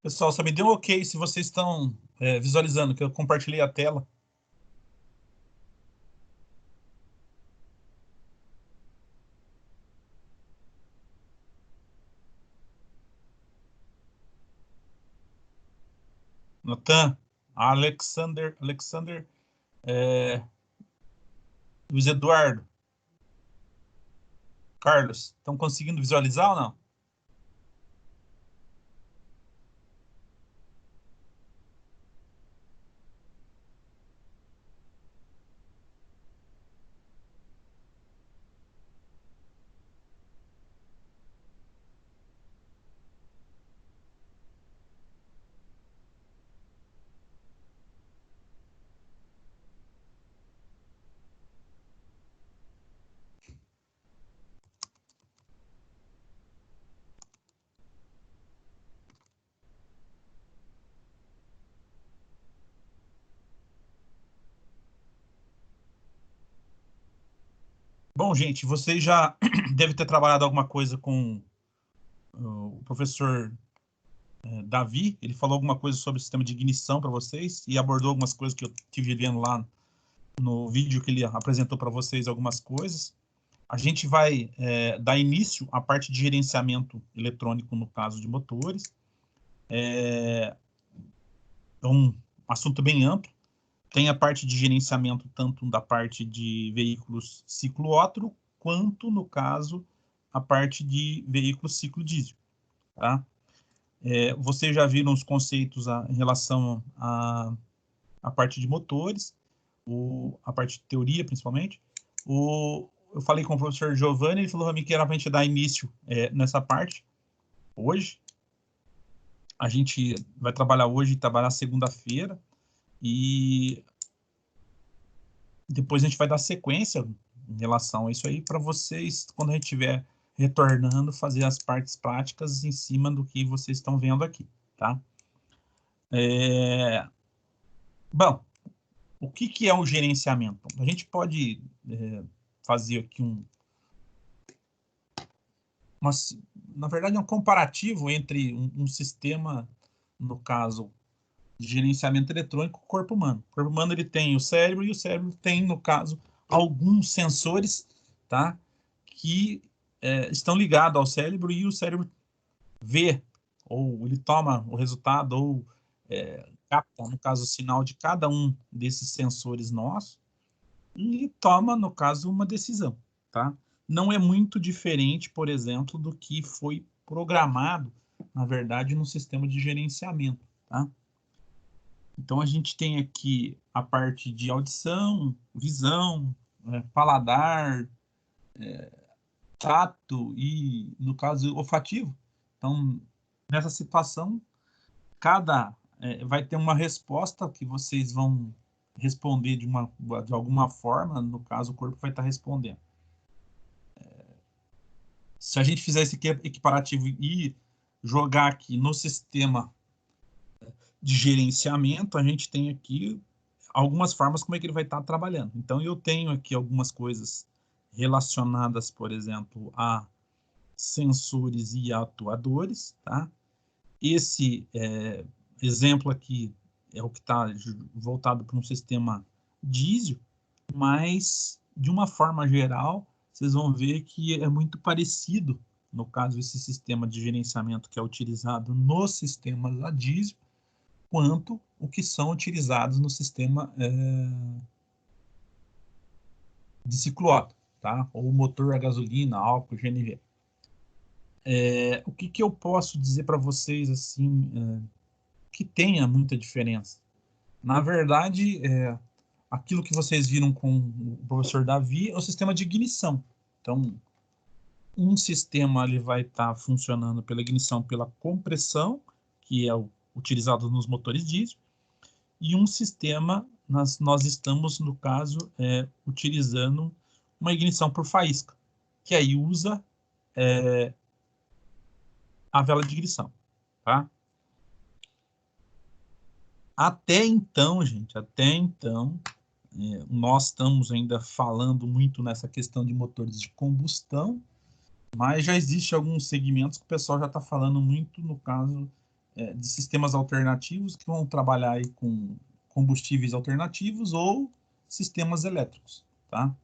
Pessoal, só me dê um ok se vocês estão visualizando, que eu compartilhei a tela. Natan, Alexander, Luiz Eduardo, Carlos, estão conseguindo visualizar ou não? Bom, gente, vocês já devem ter trabalhado alguma coisa com o professor Davi. Ele falou alguma coisa sobre o sistema de ignição para vocês e abordou algumas coisas que eu tive vendo lá no vídeo que ele apresentou para vocês, algumas coisas. A gente vai dar início à parte de gerenciamento eletrônico no caso de motores. É um assunto bem amplo. Tem a parte de gerenciamento tanto da parte de veículos ciclo Otto, quanto, no caso, a parte de veículos ciclo diesel. Tá? Vocês já viram os conceitos em relação à parte de motores, a parte de teoria, principalmente. Eu falei com o professor Giovanni, ele falou para mim que era para a gente dar início nessa parte hoje. A gente vai trabalhar hoje e trabalhar segunda-feira. E depois a gente vai dar sequência em relação a isso aí para vocês, quando a gente estiver retornando, fazer as partes práticas em cima do que vocês estão vendo aqui, tá? Bom, o que é o gerenciamento? A gente pode fazer aqui na verdade, um comparativo entre um sistema, no caso, de gerenciamento eletrônico, com o corpo humano. O corpo humano ele tem o cérebro, e o cérebro tem, no caso, alguns sensores, tá? Que estão ligados ao cérebro, e o cérebro vê, ou ele toma o resultado, ou capta, no caso, o sinal de cada um desses sensores nossos, e toma, no caso, uma decisão, tá? Não é muito diferente, por exemplo, do que foi programado, na verdade, no sistema de gerenciamento, tá? Então, a gente tem aqui a parte de audição, visão, paladar, tato e, no caso, olfativo. Então, nessa situação, vai ter uma resposta que vocês vão responder de alguma forma, no caso, o corpo vai estar respondendo. Se a gente fizer esse equiparativo e jogar aqui no sistema de gerenciamento, a gente tem aqui algumas formas como é que ele vai estar trabalhando. Então, eu tenho aqui algumas coisas relacionadas, por exemplo, a sensores e atuadores, tá? Esse exemplo aqui é o que está voltado para um sistema diesel, mas, de uma forma geral, vocês vão ver que é muito parecido, no caso, esse sistema de gerenciamento que é utilizado nos sistemas a diesel, quanto o que são utilizados no sistema de ciclo Otto, tá? Ou motor a gasolina, álcool, GNV. O que eu posso dizer para vocês, assim, que tenha muita diferença? Na verdade, aquilo que vocês viram com o professor Davi é o sistema de ignição. Então, um sistema ele vai estar funcionando pela ignição pela compressão, que é utilizado nos motores diesel, e um sistema, nós estamos, no caso, utilizando uma ignição por faísca, que aí usa a vela de ignição, tá? Até então, gente, nós estamos ainda falando muito nessa questão de motores de combustão, mas já existe alguns segmentos que o pessoal já está falando muito, no caso, de sistemas alternativos que vão trabalhar aí com combustíveis alternativos ou sistemas elétricos, tá?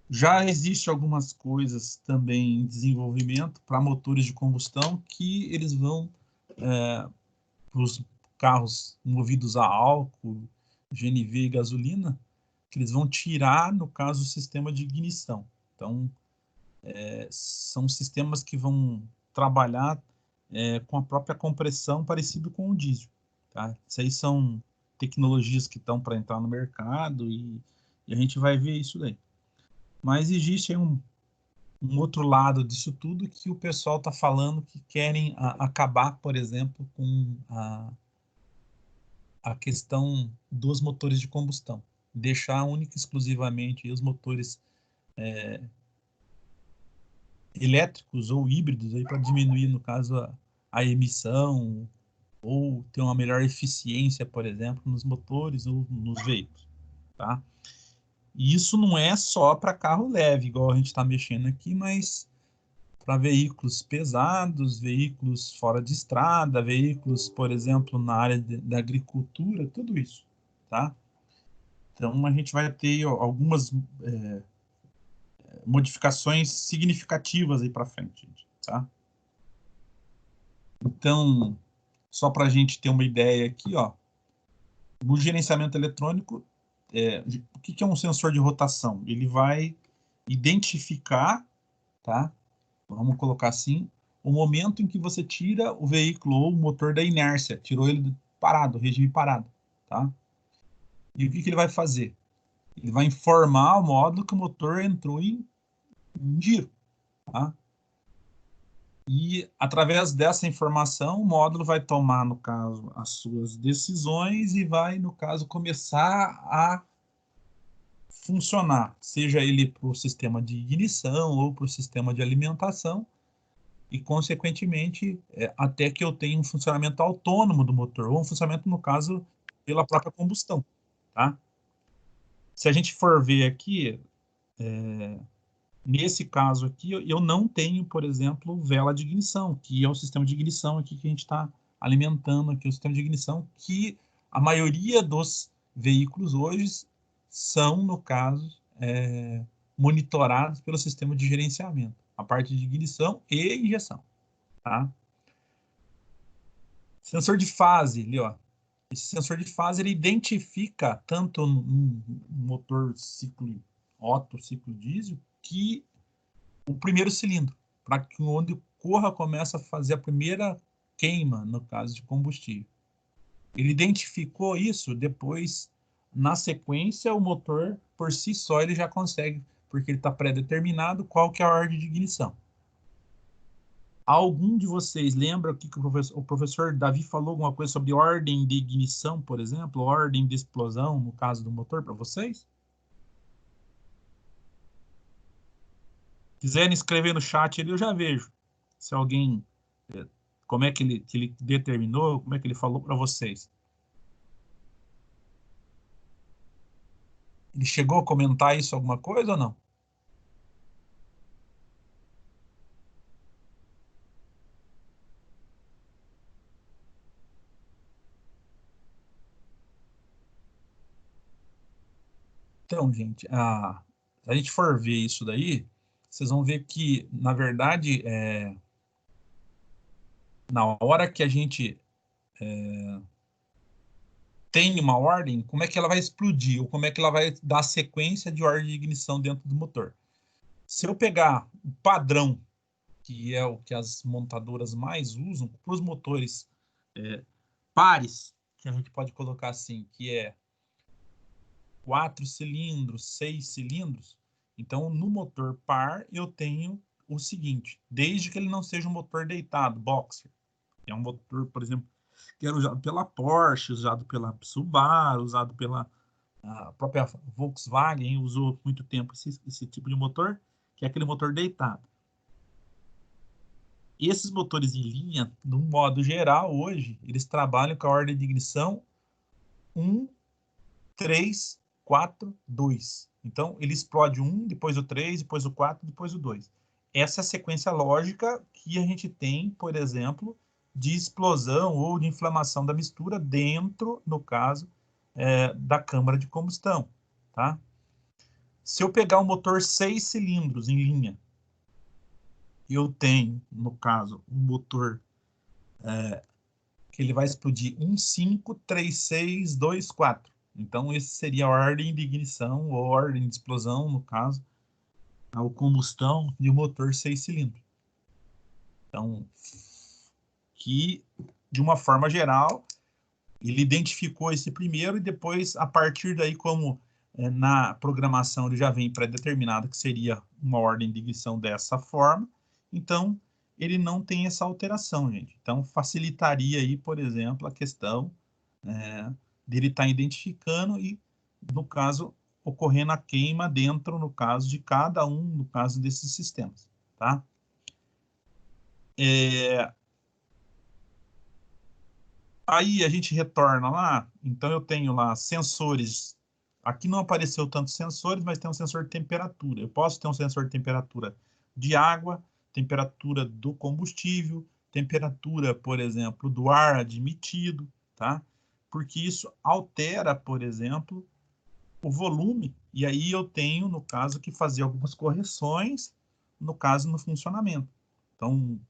Já existe algumas coisas também em desenvolvimento para motores de combustão que eles vão para os carros movidos a álcool, GNV e gasolina, que eles vão tirar, no caso, o sistema de ignição. Então, são sistemas que vão trabalhar com a própria compressão, parecido com o diesel. Tá? Isso aí são tecnologias que estão para entrar no mercado e a gente vai ver isso daí. Mas existe aí um outro lado disso tudo que o pessoal está falando que querem acabar, por exemplo, com a questão dos motores de combustão. Deixar única e exclusivamente os motores elétricos ou híbridos aí para diminuir, no caso, a emissão ou ter uma melhor eficiência, por exemplo, nos motores ou nos veículos, tá? E isso não é só para carro leve, igual a gente está mexendo aqui, mas para veículos pesados, veículos fora de estrada, veículos, por exemplo, na área da agricultura, tudo isso, tá? Então, a gente vai ter algumas modificações significativas aí para frente, tá? Então, só para a gente ter uma ideia aqui, ó, no gerenciamento eletrônico, o que é um sensor de rotação? Ele vai identificar, tá? Vamos colocar assim, o momento em que você tira o veículo ou o motor da inércia, tirou ele parado, regime parado, tá? E o que ele vai fazer? Ele vai informar o módulo que o motor entrou em giro, tá? E através dessa informação, o módulo vai tomar, no caso, as suas decisões e vai, no caso, começar a funcionar, seja ele para o sistema de ignição ou para o sistema de alimentação, e, consequentemente, até que eu tenha um funcionamento autônomo do motor, ou um funcionamento, no caso, pela própria combustão, tá? Se a gente for ver aqui, nesse caso aqui, eu não tenho, por exemplo, vela de ignição, que é o sistema de ignição aqui que a gente está alimentando aqui, o sistema de ignição, que a maioria dos veículos hoje são, no caso, monitorados pelo sistema de gerenciamento, a parte de ignição e injeção, tá? Sensor de fase, ali, ó. Esse sensor de fase, ele identifica tanto no motor ciclo Otto, ciclo diesel, que o primeiro cilindro, para que onde corra começa a fazer a primeira queima, no caso de combustível. Ele identificou isso, depois, na sequência, o motor, por si só, ele já consegue, porque ele está pré-determinado qual que é a ordem de ignição. Algum de vocês lembra que o professor Davi falou alguma coisa sobre ordem de ignição, por exemplo, ordem de explosão, no caso do motor, para vocês? Quiserem escrever no chat ali, eu já vejo. Se alguém, como é que ele determinou, como é que ele falou para vocês. Ele chegou a comentar isso alguma coisa ou não? Então, gente, se a gente for ver isso daí, vocês vão ver que, na verdade, na hora que a gente tem uma ordem, como é que ela vai explodir, ou como é que ela vai dar sequência de ordem de ignição dentro do motor. Se eu pegar o padrão, que é o que as montadoras mais usam, para os motores pares, que a gente pode colocar assim, que é 4 cilindros, 6 cilindros, então no motor par eu tenho o seguinte, desde que ele não seja um motor deitado, boxer, que é um motor, por exemplo, que era usado pela Porsche, usado pela Subaru, usado pela a própria Volkswagen usou muito tempo esse tipo de motor, que é aquele motor deitado. E esses motores em linha, de um modo geral, hoje, eles trabalham com a ordem de ignição 1, 3, 4, 2. Então, ele explode o 1, depois o 3, depois o 4, depois o 2. Essa é a sequência lógica que a gente tem, por exemplo, de explosão ou de inflamação da mistura dentro, no caso, da câmara de combustão, tá? Se eu pegar um motor 6 cilindros em linha, eu tenho, no caso, um motor que ele vai explodir 1,5,3,6,2,4. Então, esse seria a ordem de ignição ou ordem de explosão, no caso, a combustão de um motor 6 cilindros. Então, que, de uma forma geral, ele identificou esse primeiro e depois, a partir daí, como na programação ele já vem pré-determinado que seria uma ordem de ignição dessa forma, então ele não tem essa alteração, gente. Então, facilitaria aí, por exemplo, a questão dele estar identificando e, no caso, ocorrendo a queima dentro, no caso, de cada um, no caso desses sistemas, tá? Aí a gente retorna lá, então eu tenho lá sensores. Aqui não apareceu tantos sensores, mas tem um sensor de temperatura. Eu posso ter um sensor de temperatura de água, temperatura do combustível, temperatura, por exemplo, do ar admitido, tá? Porque isso altera, por exemplo, o volume, e aí eu tenho, no caso, que fazer algumas correções, no caso, no funcionamento. Então,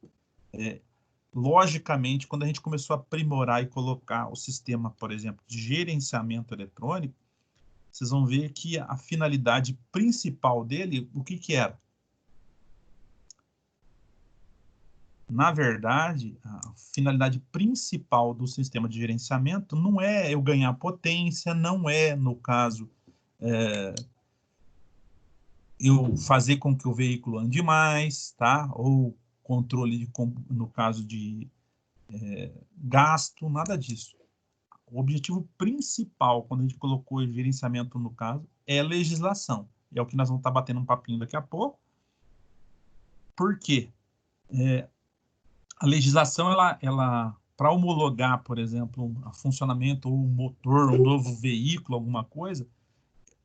logicamente, quando a gente começou a aprimorar e colocar o sistema, por exemplo, de gerenciamento eletrônico, vocês vão ver que a finalidade principal dele, o que que era? Na verdade, a finalidade principal do sistema de gerenciamento não é eu ganhar potência, não é, no caso, eu fazer com que o veículo ande mais, tá? Ou controle, no caso de gasto, nada disso. O objetivo principal, quando a gente colocou o gerenciamento no caso, é legislação. E é o que nós vamos estar batendo um papinho daqui a pouco. Por quê? A legislação, ela para homologar, por exemplo, o funcionamento ou um motor, um novo veículo, alguma coisa,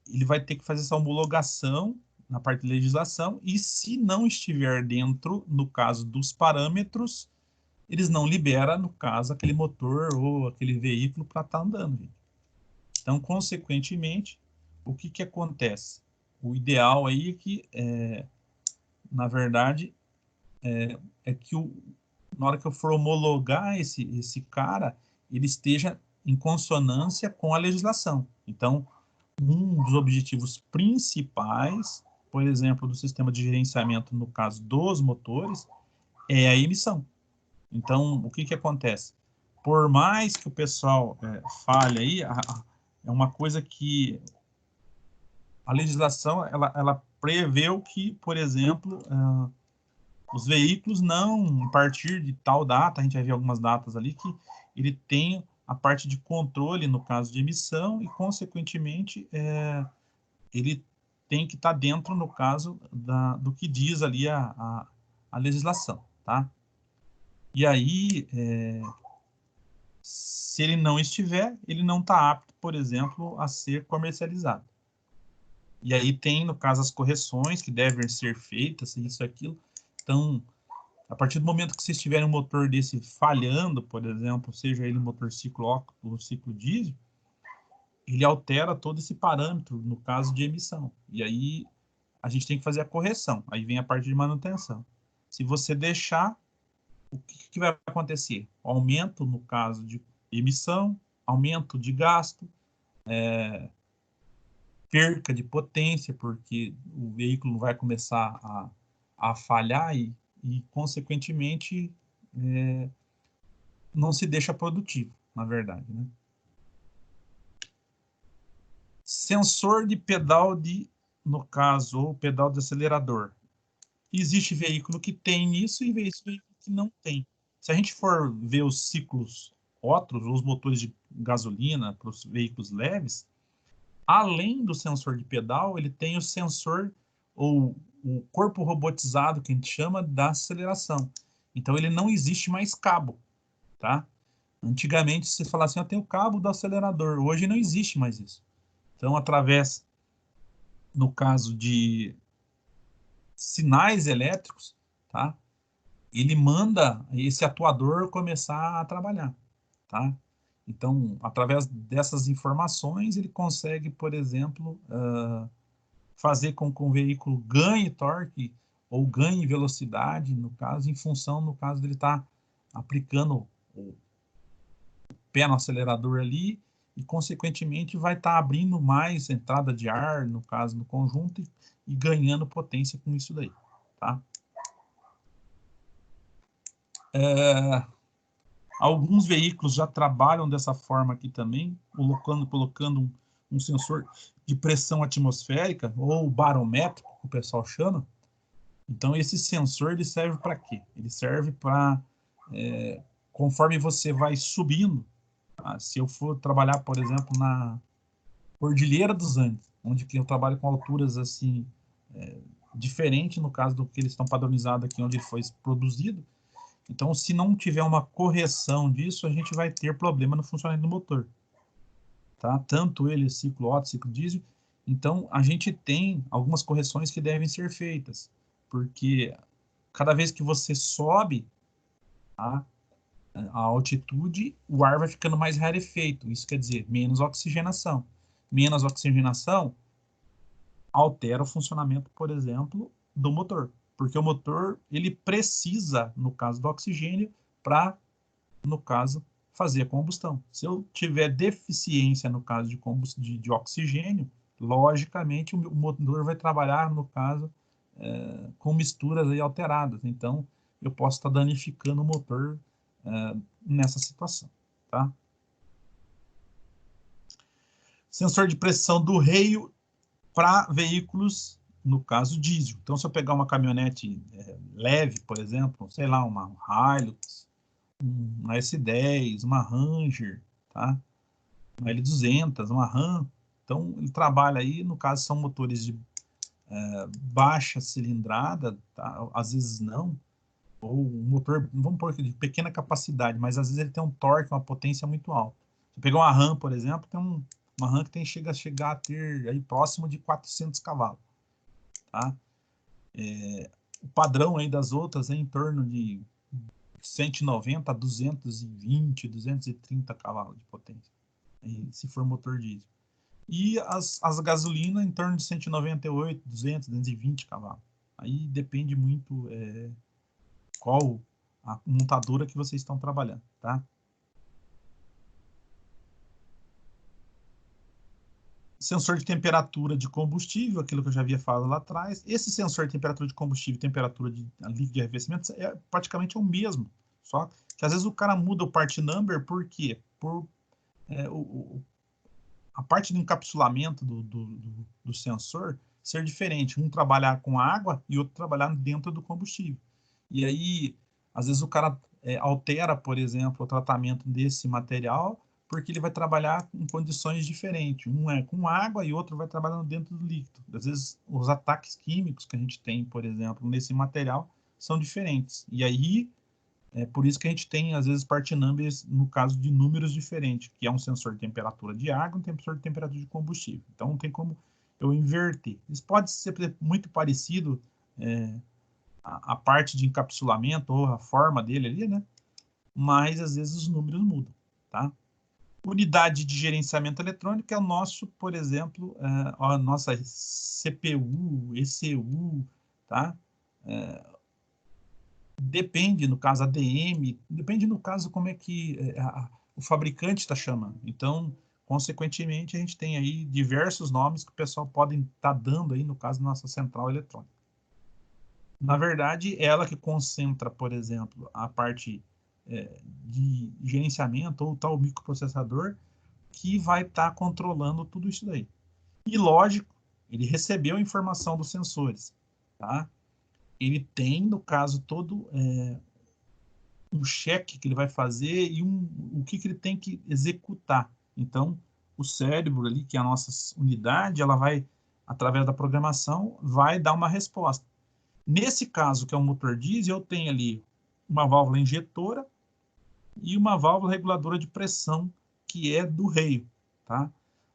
ele vai ter que fazer essa homologação na parte de legislação e se não estiver dentro, no caso dos parâmetros, eles não liberam, no caso, aquele motor ou aquele veículo para estar andando. Então, consequentemente, o que que acontece? O ideal aí é que, na verdade, é que na hora que eu for homologar esse cara, ele esteja em consonância com a legislação. Então, um dos objetivos principais, por exemplo, do sistema de gerenciamento, no caso dos motores, é a emissão. Então, o que que acontece? Por mais que o pessoal fale aí, é uma coisa que a legislação ela preveu que, por exemplo, os veículos não, a partir de tal data, a gente vai ver algumas datas ali, que ele tem a parte de controle, no caso de emissão, e, consequentemente, ele tem que estar dentro, no caso, do que diz ali a legislação, tá? E aí, se ele não estiver, ele não está apto, por exemplo, a ser comercializado. E aí tem, no caso, as correções que devem ser feitas, isso e aquilo. Então, a partir do momento que vocês tiverem um motor desse falhando, por exemplo, seja ele um motor ciclo octo ou ciclo diesel, ele altera todo esse parâmetro, no caso de emissão. E aí a gente tem que fazer a correção. Aí vem a parte de manutenção. Se você deixar, o que que vai acontecer? Aumento, no caso de emissão, aumento de gasto, perca de potência, porque o veículo vai começar a falhar e consequentemente, não se deixa produtivo, na verdade, né? Sensor de pedal no caso, ou pedal de acelerador. Existe veículo que tem isso e veículo que não tem. Se a gente for ver os ciclos outros, os motores de gasolina para os veículos leves, além do sensor de pedal, ele tem o sensor ou o corpo robotizado, que a gente chama, da aceleração. Então, ele não existe mais cabo, tá? Antigamente, se falasse assim, eu tenho o cabo do acelerador. Hoje não existe mais isso. Então, através, no caso de sinais elétricos, tá? ele manda esse atuador começar a trabalhar, tá? Então, através dessas informações, ele consegue, por exemplo, fazer com que o veículo ganhe torque ou ganhe velocidade, no caso, em função, no caso, dele estar aplicando o pé no acelerador ali e, consequentemente, vai estar abrindo mais entrada de ar, no caso, no conjunto, e ganhando potência com isso daí, tá? Alguns veículos já trabalham dessa forma aqui também, colocando um sensor de pressão atmosférica, ou barométrico, que o pessoal chama. Então, esse sensor ele serve para quê? Ele serve para, conforme você vai subindo, tá? Se eu for trabalhar, por exemplo, na Cordilheira dos Andes, onde eu trabalho com alturas assim, diferente no caso do que eles estão padronizados aqui, onde ele foi produzido. Então, se não tiver uma correção disso, a gente vai ter problema no funcionamento do motor. Tá? Tanto ele, ciclo Otto, ciclo diesel. Então, a gente tem algumas correções que devem ser feitas, porque cada vez que você sobe, tá, a altitude, o ar vai ficando mais rarefeito. Isso quer dizer menos oxigenação. Menos oxigenação altera o funcionamento, por exemplo, do motor. Porque o motor, ele precisa, no caso do oxigênio, para, no caso, fazer a combustão. Se eu tiver deficiência, no caso de oxigênio, logicamente o motor vai trabalhar, no caso, com misturas aí alteradas. Então, eu posso estar danificando o motor nessa situação, tá? Sensor de pressão do reio para veículos, no caso, diesel. Então, se eu pegar uma caminhonete leve, por exemplo, sei lá, uma Hilux, uma S10, uma Ranger, tá? Uma L200, uma Ram. Então, ele trabalha aí, no caso, são motores de baixa cilindrada, tá? Às vezes não, ou um motor, vamos pôr aqui, de pequena capacidade, mas às vezes ele tem um torque, uma potência muito alta. Se pegar uma Ram, por exemplo, tem uma Ram que chega a ter aí próximo de 400 cavalos, tá? O padrão aí das outras é em torno de 190 a 220, 230 cavalos de potência, se for motor diesel. E as gasolinas em torno de 198, 200, 220 cavalos. Aí depende muito qual a montadora que vocês estão trabalhando, tá? Sensor de temperatura de combustível, aquilo que eu já havia falado lá atrás. Esse sensor de temperatura de combustível e temperatura de líquido de arrefecimento é praticamente o mesmo. Só que às vezes o cara muda o part number, por quê? Por a parte do encapsulamento do sensor ser diferente. Um trabalhar com água e outro trabalhar dentro do combustível. E aí, às vezes o cara altera, por exemplo, o tratamento desse material, porque ele vai trabalhar em condições diferentes. Um é com água e outro vai trabalhando dentro do líquido. Às vezes, os ataques químicos que a gente tem, por exemplo, nesse material, são diferentes. E aí, é por isso que a gente tem, às vezes, part numbers no caso de números diferentes, que é um sensor de temperatura de água e um sensor de temperatura de combustível. Então, não tem como eu inverter. Isso pode ser muito parecido, a parte de encapsulamento ou a forma dele ali, né? Mas, às vezes, os números mudam, tá? Unidade de gerenciamento eletrônico é o nosso, por exemplo, a nossa CPU, ECU, tá? Depende, no caso, ADM, depende, no caso, como é que o fabricante está chamando. Então, consequentemente, a gente tem aí diversos nomes que o pessoal pode estar dando aí, no caso, da nossa central eletrônica. Na verdade, é ela que concentra, por exemplo, a parte de gerenciamento ou tal microprocessador que vai estar controlando tudo isso daí. E, lógico, ele recebeu a informação dos sensores, tá? Ele tem, no caso, todo um cheque que ele vai fazer e o que ele tem que executar. Então, o cérebro ali, que é a nossa unidade, ela vai, através da programação, vai dar uma resposta. Nesse caso, que é um motor diesel, eu tenho ali uma válvula injetora e uma válvula reguladora de pressão, que é do reio, tá?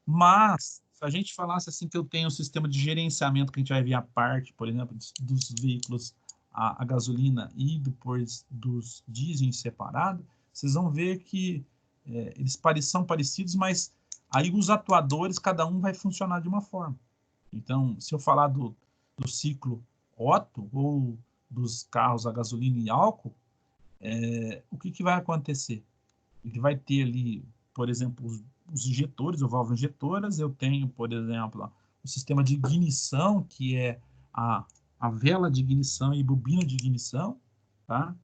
Mas, se a gente falasse assim que eu tenho um sistema de gerenciamento que a gente vai ver a parte, por exemplo, dos veículos a gasolina e depois dos diesel separado, vocês vão ver que eles são parecidos, mas aí os atuadores, cada um vai funcionar de uma forma. Então, se eu falar do ciclo Otto ou dos carros a gasolina e álcool, o que vai acontecer? Ele vai ter ali, por exemplo, os injetores, ou válvulas injetoras. Eu tenho, por exemplo, o sistema de ignição, que é a vela de ignição e bobina de ignição, tá?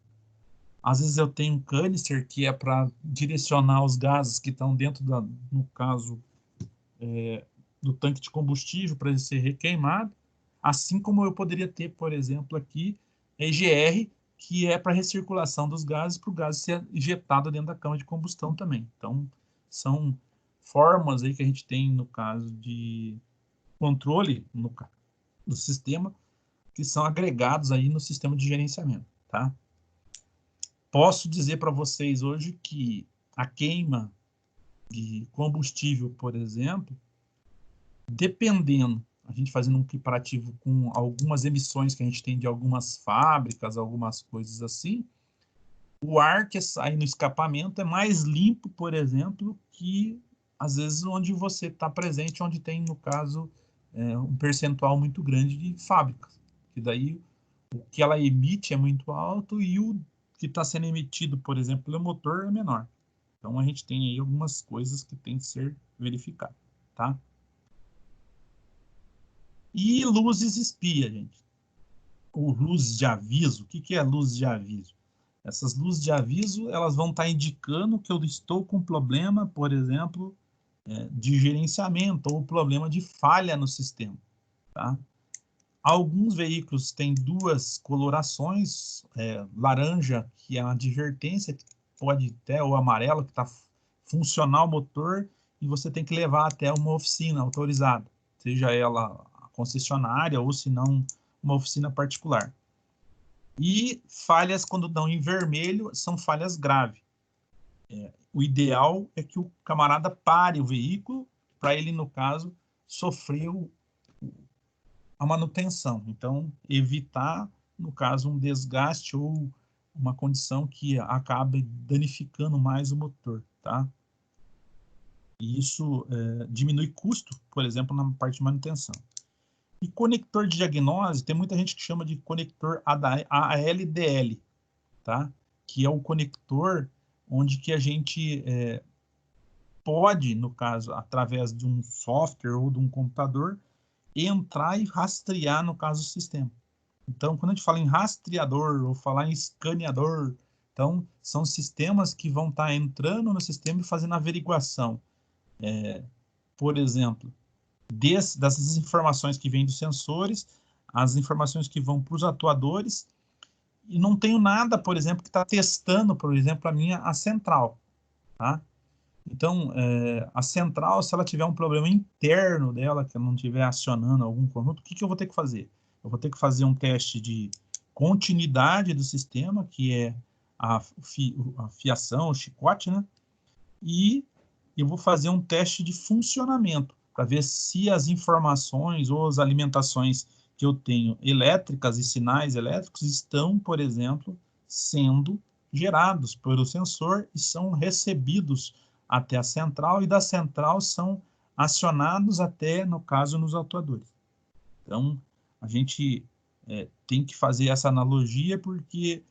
Às vezes eu tenho um canister, que é para direcionar os gases que estão dentro, no caso, do tanque de combustível, para ele ser requeimado. Assim como eu poderia ter, por exemplo, aqui, EGR, que é para recirculação dos gases, para o gás ser injetado dentro da câmara de combustão também. Então, são formas aí que a gente tem, no caso de controle do sistema, que são agregados aí no sistema de gerenciamento, tá? Posso dizer para vocês hoje que a queima de combustível, por exemplo, dependendo, a gente fazendo um comparativo com algumas emissões que a gente tem de algumas fábricas, algumas coisas assim, o ar que sai no escapamento é mais limpo, por exemplo, que às vezes onde você está presente, onde tem, no caso, um percentual muito grande de fábricas. E daí o que ela emite é muito alto e o que está sendo emitido, por exemplo, pelo motor é menor. Então a gente tem aí algumas coisas que tem que ser verificadas, tá? E luzes espia, gente. Ou luzes de aviso. O que é luzes de aviso? Essas luzes de aviso, elas vão estar indicando que eu estou com problema, por exemplo, de gerenciamento ou problema de falha no sistema, tá? Alguns veículos têm duas colorações, laranja, que é a advertência, que pode até, ou amarelo, que está funcional o motor, e você tem que levar até uma oficina autorizada, seja ela a concessionária ou, se não, uma oficina particular. E falhas, quando dão em vermelho, são falhas graves. O ideal é que o camarada pare o veículo para ele, no caso, sofrer a manutenção. Então, evitar, no caso, um desgaste ou uma condição que acabe danificando mais o motor, tá? E isso diminui custo, por exemplo, na parte de manutenção. E conector de diagnose, tem muita gente que chama de conector ALDL, tá? Que é o conector onde que a gente pode, no caso, através de um software ou de um computador, entrar e rastrear, no caso, o sistema. Então, quando a gente fala em rastreador ou falar em escaneador, então, são sistemas que vão estar entrando no sistema e fazendo averiguação. Por exemplo, dessas informações que vêm dos sensores, as informações que vão para os atuadores, e não tenho nada, por exemplo, que está testando, por exemplo, a central, tá? Então, a central, se ela tiver um problema interno dela, que não estiver acionando algum conjunto, o que eu vou ter que fazer? Eu vou ter que fazer um teste de continuidade do sistema, que é a fiação, o chicote, né? E eu vou fazer um teste de funcionamento, para ver se as informações ou as alimentações que eu tenho elétricas e sinais elétricos estão, por exemplo, sendo gerados pelo sensor e são recebidos até a central, e da central são acionados até, no caso, nos atuadores. Então, a gente tem que fazer essa analogia, porque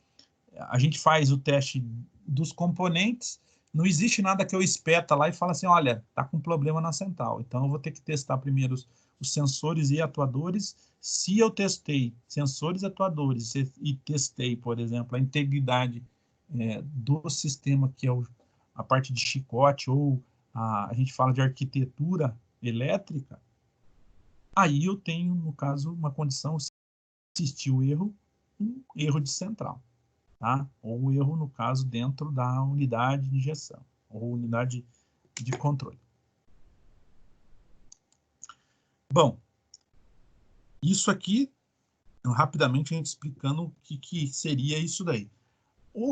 a gente faz o teste dos componentes, não existe nada que eu espeta lá e fala assim, olha, tá com problema na central. Então, eu vou ter que testar primeiro os sensores e atuadores. Se eu testei sensores e atuadores e testei, por exemplo, a integridade do sistema, que é a parte de chicote, ou a gente fala de arquitetura elétrica, aí eu tenho, no caso, uma condição, se existir o erro, um erro de central. Tá? Ou o erro, no caso, dentro da unidade de injeção, ou unidade de controle. Bom, isso aqui, rapidamente, a gente explicando o que seria isso daí.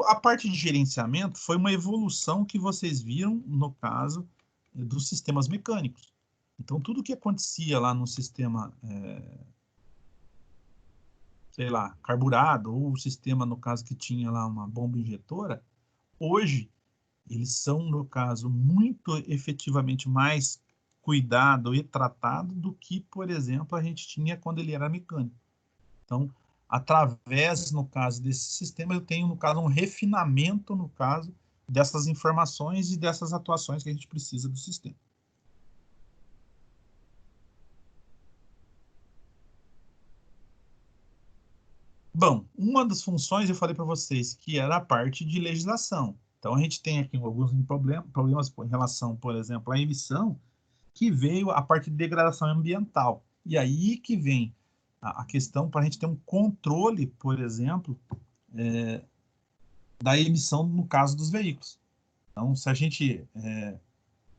A parte de gerenciamento foi uma evolução que vocês viram, no caso, dos sistemas mecânicos. Então, tudo que acontecia lá no sistema sei lá, carburado, ou o sistema, no caso, que tinha lá uma bomba injetora, hoje eles são, no caso, muito efetivamente mais cuidado e tratado do que, por exemplo, a gente tinha quando ele era mecânico. Então, através, no caso desse sistema, eu tenho, no caso, um refinamento, no caso, dessas informações e dessas atuações que a gente precisa do sistema. Bom, uma das funções eu falei para vocês que era a parte de legislação. Então, a gente tem aqui alguns problemas em relação, por exemplo, à emissão, que veio a parte de degradação ambiental. E aí que vem a questão para a gente ter um controle, por exemplo, da emissão no caso dos veículos. Então, se a gente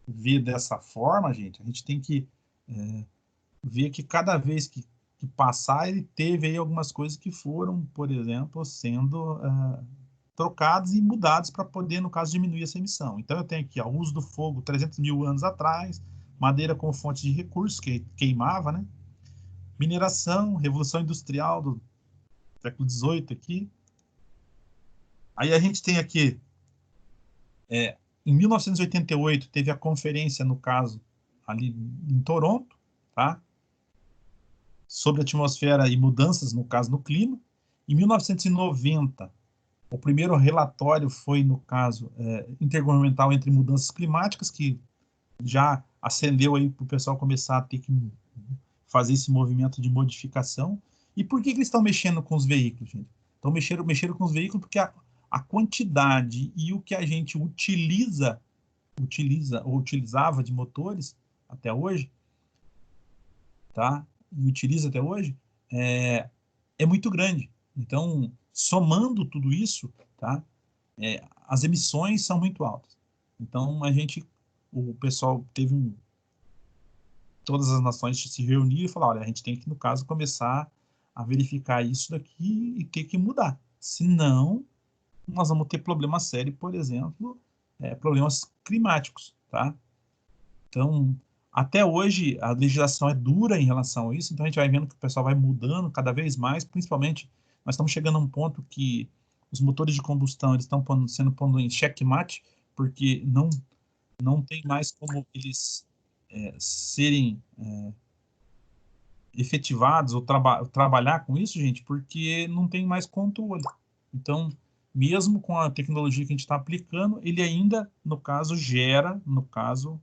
vê dessa forma, gente, a gente tem que ver que cada vez que passar, ele teve aí algumas coisas que foram, por exemplo, sendo trocados e mudados para poder, no caso, diminuir essa emissão. Então, eu tenho aqui ó, o uso do fogo 300 mil anos atrás, madeira como fonte de recursos, que queimava, né? Mineração, Revolução Industrial do século XVIII aqui. Aí a gente tem aqui, em 1988, teve a conferência, no caso, ali em Toronto, tá? Sobre a atmosfera e mudanças, no caso, no clima. Em 1990, o primeiro relatório foi, no caso, intergovernamental entre mudanças climáticas, que já acendeu aí para o pessoal começar a ter que fazer esse movimento de modificação. E por que eles estão mexendo com os veículos, gente? Estão mexendo com os veículos porque a quantidade e o que a gente utiliza ou utilizava de motores até hoje, tá? E utiliza até hoje, é muito grande. Então, somando tudo isso, tá? As emissões são muito altas. Então, o pessoal teve todas as nações se reuniram e falaram, olha, a gente tem que, no caso, começar a verificar isso daqui e ter que mudar. Senão, nós vamos ter problemas sérios, por exemplo, problemas climáticos, tá? Então, até hoje, a legislação é dura em relação a isso, então a gente vai vendo que o pessoal vai mudando cada vez mais, principalmente, nós estamos chegando a um ponto que os motores de combustão eles estão sendo pondo em xeque-mate, porque não tem mais como eles serem efetivados ou trabalhar com isso, gente, porque não tem mais controle. Então, mesmo com a tecnologia que a gente está aplicando, ele ainda, no caso, gera, no caso,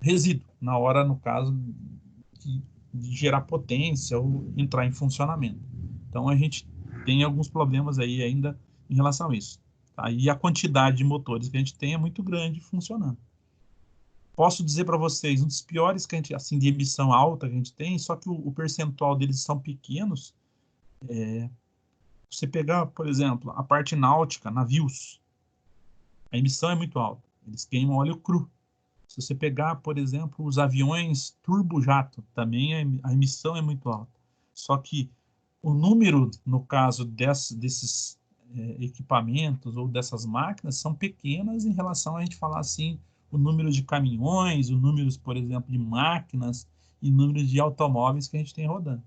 resíduo, na hora, no caso, de gerar potência ou entrar em funcionamento. Então, a gente tem alguns problemas aí ainda em relação a isso. Tá? E a quantidade de motores que a gente tem é muito grande funcionando. Posso dizer para vocês, um dos piores que a gente, assim, de emissão alta que a gente tem, só que o percentual deles são pequenos. Você pegar, por exemplo, a parte náutica, navios, a emissão é muito alta. Eles queimam óleo cru. Se você pegar, por exemplo, os aviões turbojato, também a emissão é muito alta. Só que o número, no caso desses equipamentos ou dessas máquinas, são pequenas em relação a gente falar assim, o número de caminhões, o número, por exemplo, de máquinas e número de automóveis que a gente tem rodando,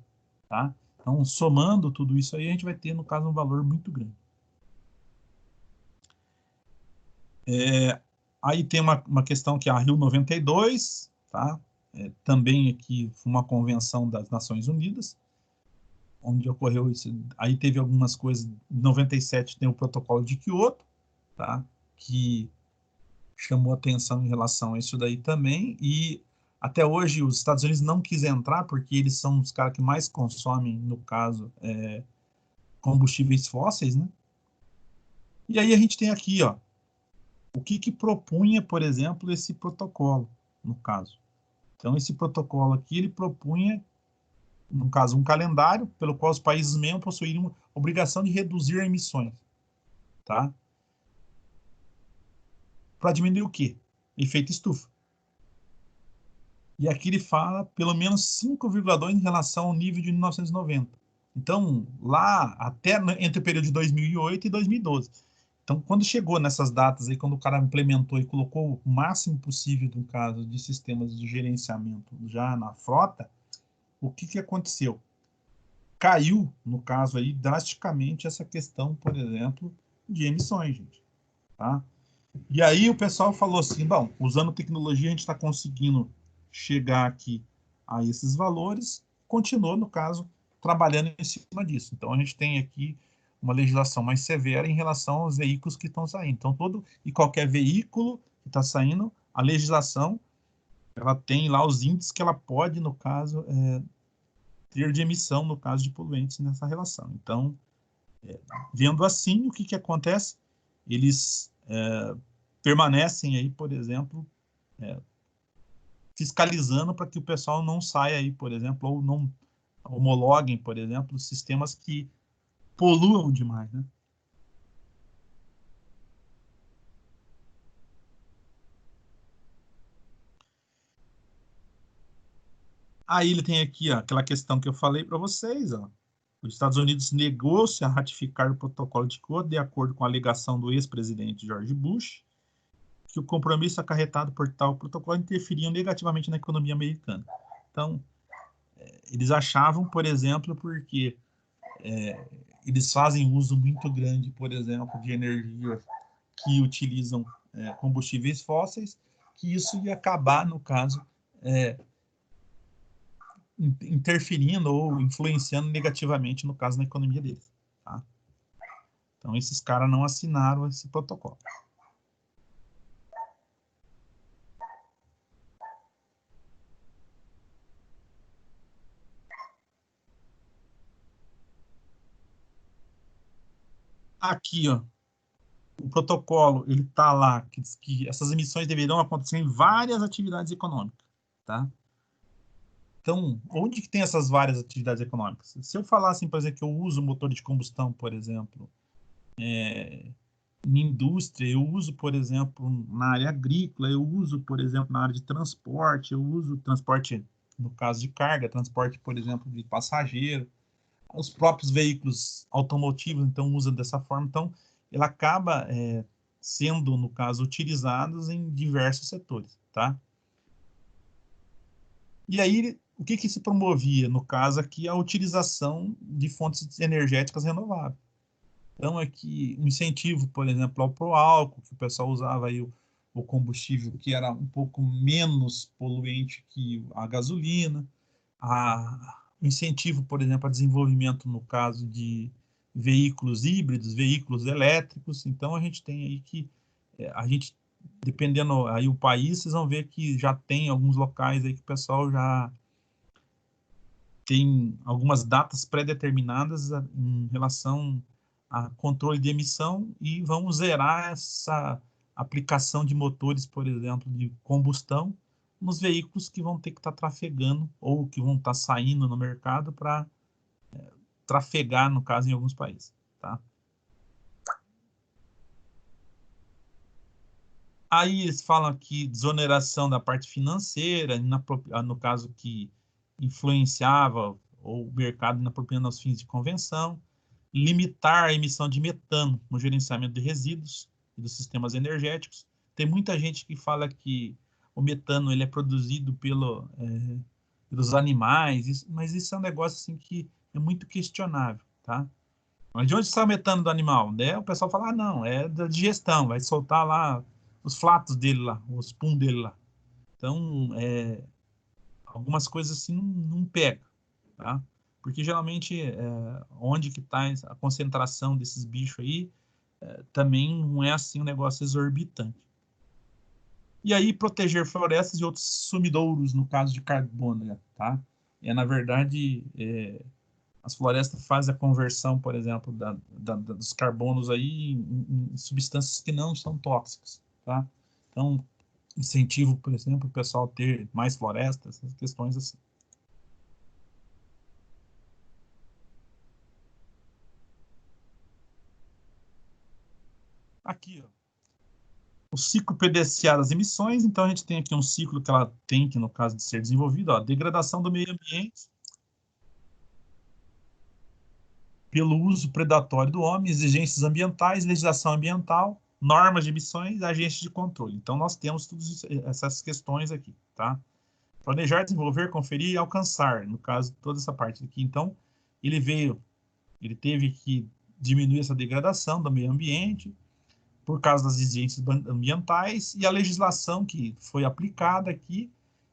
tá? Então, somando tudo isso aí, a gente vai ter, no caso, um valor muito grande. Aí tem uma questão que é a Rio 92, tá? Também aqui uma convenção das Nações Unidas, onde ocorreu isso. Aí teve algumas coisas. Em 97 tem o protocolo de Kyoto, tá? Que chamou atenção em relação a isso daí também. E até hoje os Estados Unidos não quis entrar porque eles são os caras que mais consomem, no caso, combustíveis fósseis, né? E aí a gente tem aqui, ó, o que propunha, por exemplo, esse protocolo, no caso. Então, esse protocolo aqui, ele propunha, no caso, um calendário pelo qual os países membros possuiriam obrigação de reduzir emissões, tá? Para diminuir o quê? Efeito estufa. E aqui ele fala pelo menos 5,2 em relação ao nível de 1990. Então, lá, até entre o período de 2008 e 2012. Então, quando chegou nessas datas aí, quando o cara implementou e colocou o máximo possível, no caso, de sistemas de gerenciamento já na frota, o que aconteceu? caiu, no caso aí, drasticamente essa questão, por exemplo, de emissões, gente, tá? E aí o pessoal falou assim, bom, usando tecnologia a gente está conseguindo chegar aqui a esses valores, continuou, no caso, trabalhando em cima disso. Então a gente tem aqui uma legislação mais severa em relação aos veículos que estão saindo. Então todo e qualquer veículo que está saindo, a legislação ela tem lá os índices que ela pode, no caso, ter de emissão, no caso de poluentes nessa relação. Então, vendo assim, o que acontece? Eles permanecem aí, por exemplo, fiscalizando para que o pessoal não saia aí, por exemplo, ou não homologuem, por exemplo, sistemas que poluam demais, né? Aí ele tem aqui, ó, aquela questão que eu falei para vocês, ó. Os Estados Unidos negou-se a ratificar o protocolo de Kyoto de acordo com a alegação do ex-presidente George Bush, que o compromisso acarretado por tal protocolo interferia negativamente na economia americana. Então, eles achavam, por exemplo, porque eles fazem uso muito grande, por exemplo, de energia que utilizam combustíveis fósseis, que isso ia acabar, no caso, é, interferindo ou influenciando negativamente, no caso, na economia deles. Tá? Então, esses caras não assinaram esse protocolo. Aqui, ó, o protocolo, ele está lá, que diz que essas emissões deverão acontecer em várias atividades econômicas. Tá? Então, onde que tem essas várias atividades econômicas? Se eu falar assim, por exemplo, que eu uso motor de combustão, por exemplo, em indústria, eu uso, por exemplo, na área agrícola, eu uso, por exemplo, na área de transporte, eu uso transporte, no caso de carga, transporte, por exemplo, de passageiro, os próprios veículos automotivos, então, usam dessa forma. Então, ele acaba sendo, no caso, utilizados em diversos setores, tá? E aí, o que que se promovia? No caso aqui, a utilização de fontes energéticas renováveis. Então, aqui, um incentivo, por exemplo, ao pro álcool, que o pessoal usava aí o combustível que era um pouco menos poluente que a gasolina, incentivo, por exemplo, a desenvolvimento, no caso de veículos híbridos, veículos elétricos. Então, a gente tem aí que, a gente, dependendo aí o país, vocês vão ver que já tem alguns locais aí que o pessoal já tem algumas datas pré-determinadas em relação a controle de emissão e vão zerar essa aplicação de motores, por exemplo, de combustão nos veículos que vão ter que estar trafegando ou que vão estar saindo no mercado para trafegar, no caso, em alguns países, tá? Aí eles falam aqui desoneração da parte financeira, no caso que influenciava o mercado inapropriado aos fins de convenção, limitar a emissão de metano no gerenciamento de resíduos e dos sistemas energéticos. Tem muita gente que fala que o metano ele é produzido pelos animais, mas isso é um negócio assim que é muito questionável, tá? Mas de onde está o metano do animal? Né? O pessoal fala, ah, não, é da digestão, vai soltar lá os flatos dele lá, os pum dele lá. Então, algumas coisas assim não pega, tá? Porque geralmente onde que está a concentração desses bichos aí também não é assim um negócio exorbitante. E aí proteger florestas e outros sumidouros no caso de carbono, né, tá? Na verdade, as florestas fazem a conversão, por exemplo, dos carbonos aí em substâncias que não são tóxicas, tá? Então, incentivo, por exemplo, o pessoal ter mais florestas, essas questões assim. Aqui, ó, o ciclo PDCA das emissões, então a gente tem aqui um ciclo que ela tem que, no caso de ser desenvolvido, ó, degradação do meio ambiente pelo uso predatório do homem, exigências ambientais, legislação ambiental, normas de emissões, agentes de controle. Então nós temos todas essas questões aqui, tá? Planejar, desenvolver, conferir e alcançar, no caso, toda essa parte aqui. Então, ele teve que diminuir essa degradação do meio ambiente por causa das exigências ambientais e a legislação que foi aplicada aqui,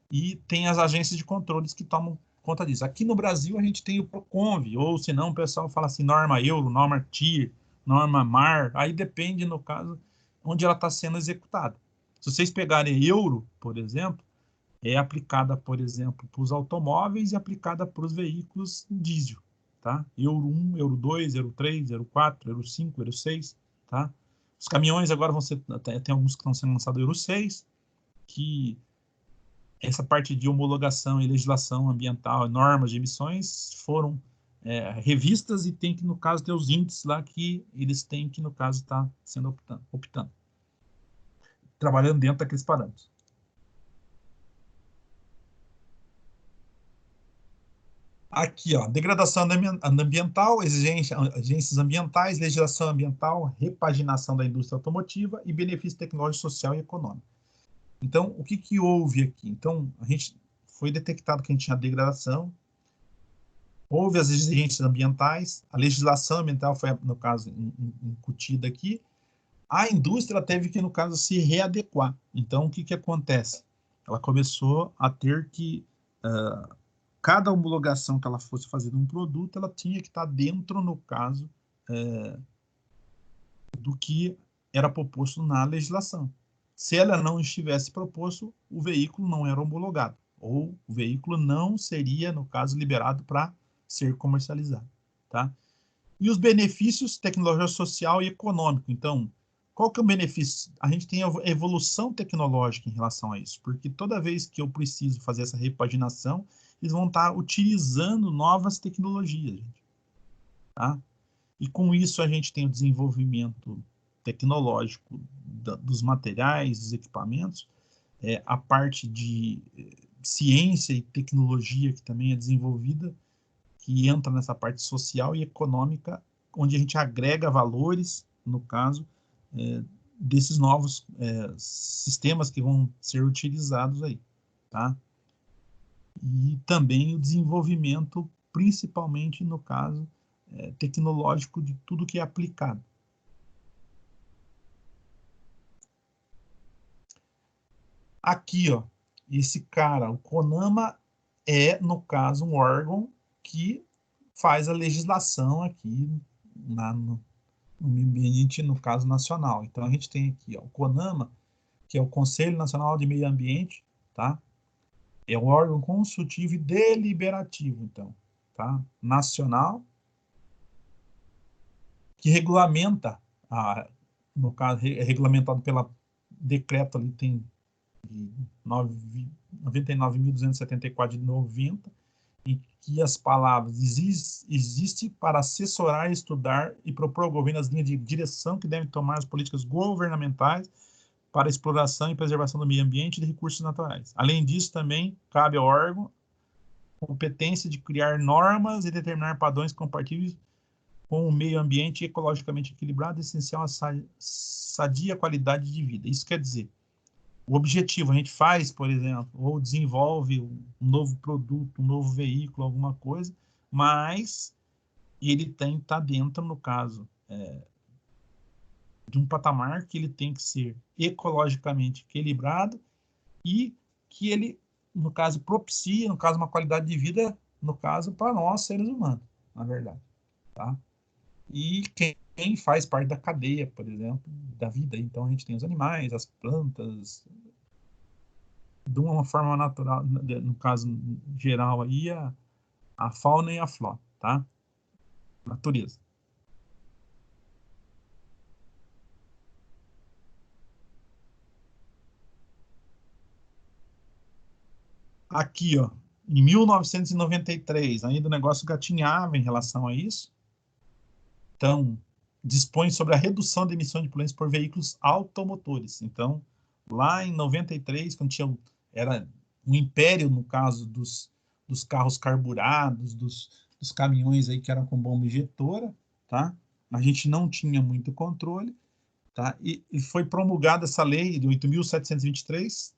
e tem as agências de controles que tomam conta disso. Aqui no Brasil a gente tem o PROCONV, ou senão o pessoal fala assim, norma Euro, norma TIR, norma MAR, aí depende, no caso, onde ela está sendo executada. Se vocês pegarem Euro, por exemplo, é aplicada, por exemplo, para os automóveis e aplicada para os veículos diesel, tá? Euro 1, Euro 2, Euro 3, Euro 4, Euro 5, Euro 6, tá? Os caminhões agora vão ser, tem alguns que estão sendo lançados Euro 6, que essa parte de homologação e legislação ambiental, normas de emissões, foram revistas e tem que, no caso, ter os índices lá que eles têm que, no caso, estar sendo optando, trabalhando dentro daqueles parâmetros. Aqui, ó, degradação ambiental, exigências ambientais, legislação ambiental, repaginação da indústria automotiva e benefício tecnológico, social e econômico. Então, o que que houve aqui? Então, a gente foi detectado que a gente tinha degradação, houve as exigências ambientais, a legislação ambiental foi, no caso, incutida aqui, a indústria teve que, no caso, se readequar. Então, o que que acontece? Ela começou a ter que... cada homologação que ela fosse fazer de um produto, ela tinha que estar dentro, no caso, do que era proposto na legislação. Se ela não estivesse proposto, o veículo não era homologado, ou o veículo não seria, no caso, liberado para ser comercializado, tá? E os benefícios tecnológico social e econômico. Então, qual que é o benefício? A gente tem a evolução tecnológica em relação a isso, porque toda vez que eu preciso fazer essa repaginação, eles vão estar utilizando novas tecnologias, gente, tá? E com isso a gente tem o desenvolvimento tecnológico dos materiais, dos equipamentos, a parte de ciência e tecnologia que também é desenvolvida, que entra nessa parte social e econômica, onde a gente agrega valores, no caso, desses novos sistemas que vão ser utilizados aí, tá? E também o desenvolvimento, principalmente no caso tecnológico, de tudo que é aplicado. Aqui, ó, esse cara, o CONAMA, no caso, um órgão que faz a legislação aqui no meio ambiente, no caso nacional. Então, a gente tem aqui, ó, o CONAMA, que é o Conselho Nacional de Meio Ambiente, tá? É um órgão consultivo e deliberativo, então, tá? Nacional, que regulamenta, no caso, é regulamentado pela decreto ali, tem de 99.274 de 90, em que as palavras existe para assessorar, estudar e propor ao governo as linhas de direção que devem tomar as políticas governamentais para a exploração e preservação do meio ambiente e de recursos naturais. Além disso, também cabe ao órgão competência de criar normas e determinar padrões compatíveis com o meio ambiente ecologicamente equilibrado, essencial à sadia qualidade de vida. Isso quer dizer, o objetivo, a gente faz, por exemplo, ou desenvolve um novo produto, um novo veículo, alguma coisa, mas ele tem que estar dentro, no caso, de um patamar que ele tem que ser ecologicamente equilibrado e que ele, no caso, propicia, no caso, uma qualidade de vida, no caso, para nós, seres humanos, na verdade, tá? E quem faz parte da cadeia, por exemplo, da vida. Então, a gente tem os animais, as plantas, de uma forma natural, no caso geral aí, a fauna e a flora, tá? Natureza. Aqui, ó, em 1993, ainda o negócio gatinhava em relação a isso. Então, dispõe sobre a redução da emissão de poluentes por veículos automotores. Então, lá em 93, quando tinha, era um império, no caso dos carros carburados, dos caminhões aí que eram com bomba injetora, tá? A gente não tinha muito controle, tá? E foi promulgada essa lei de 8.723,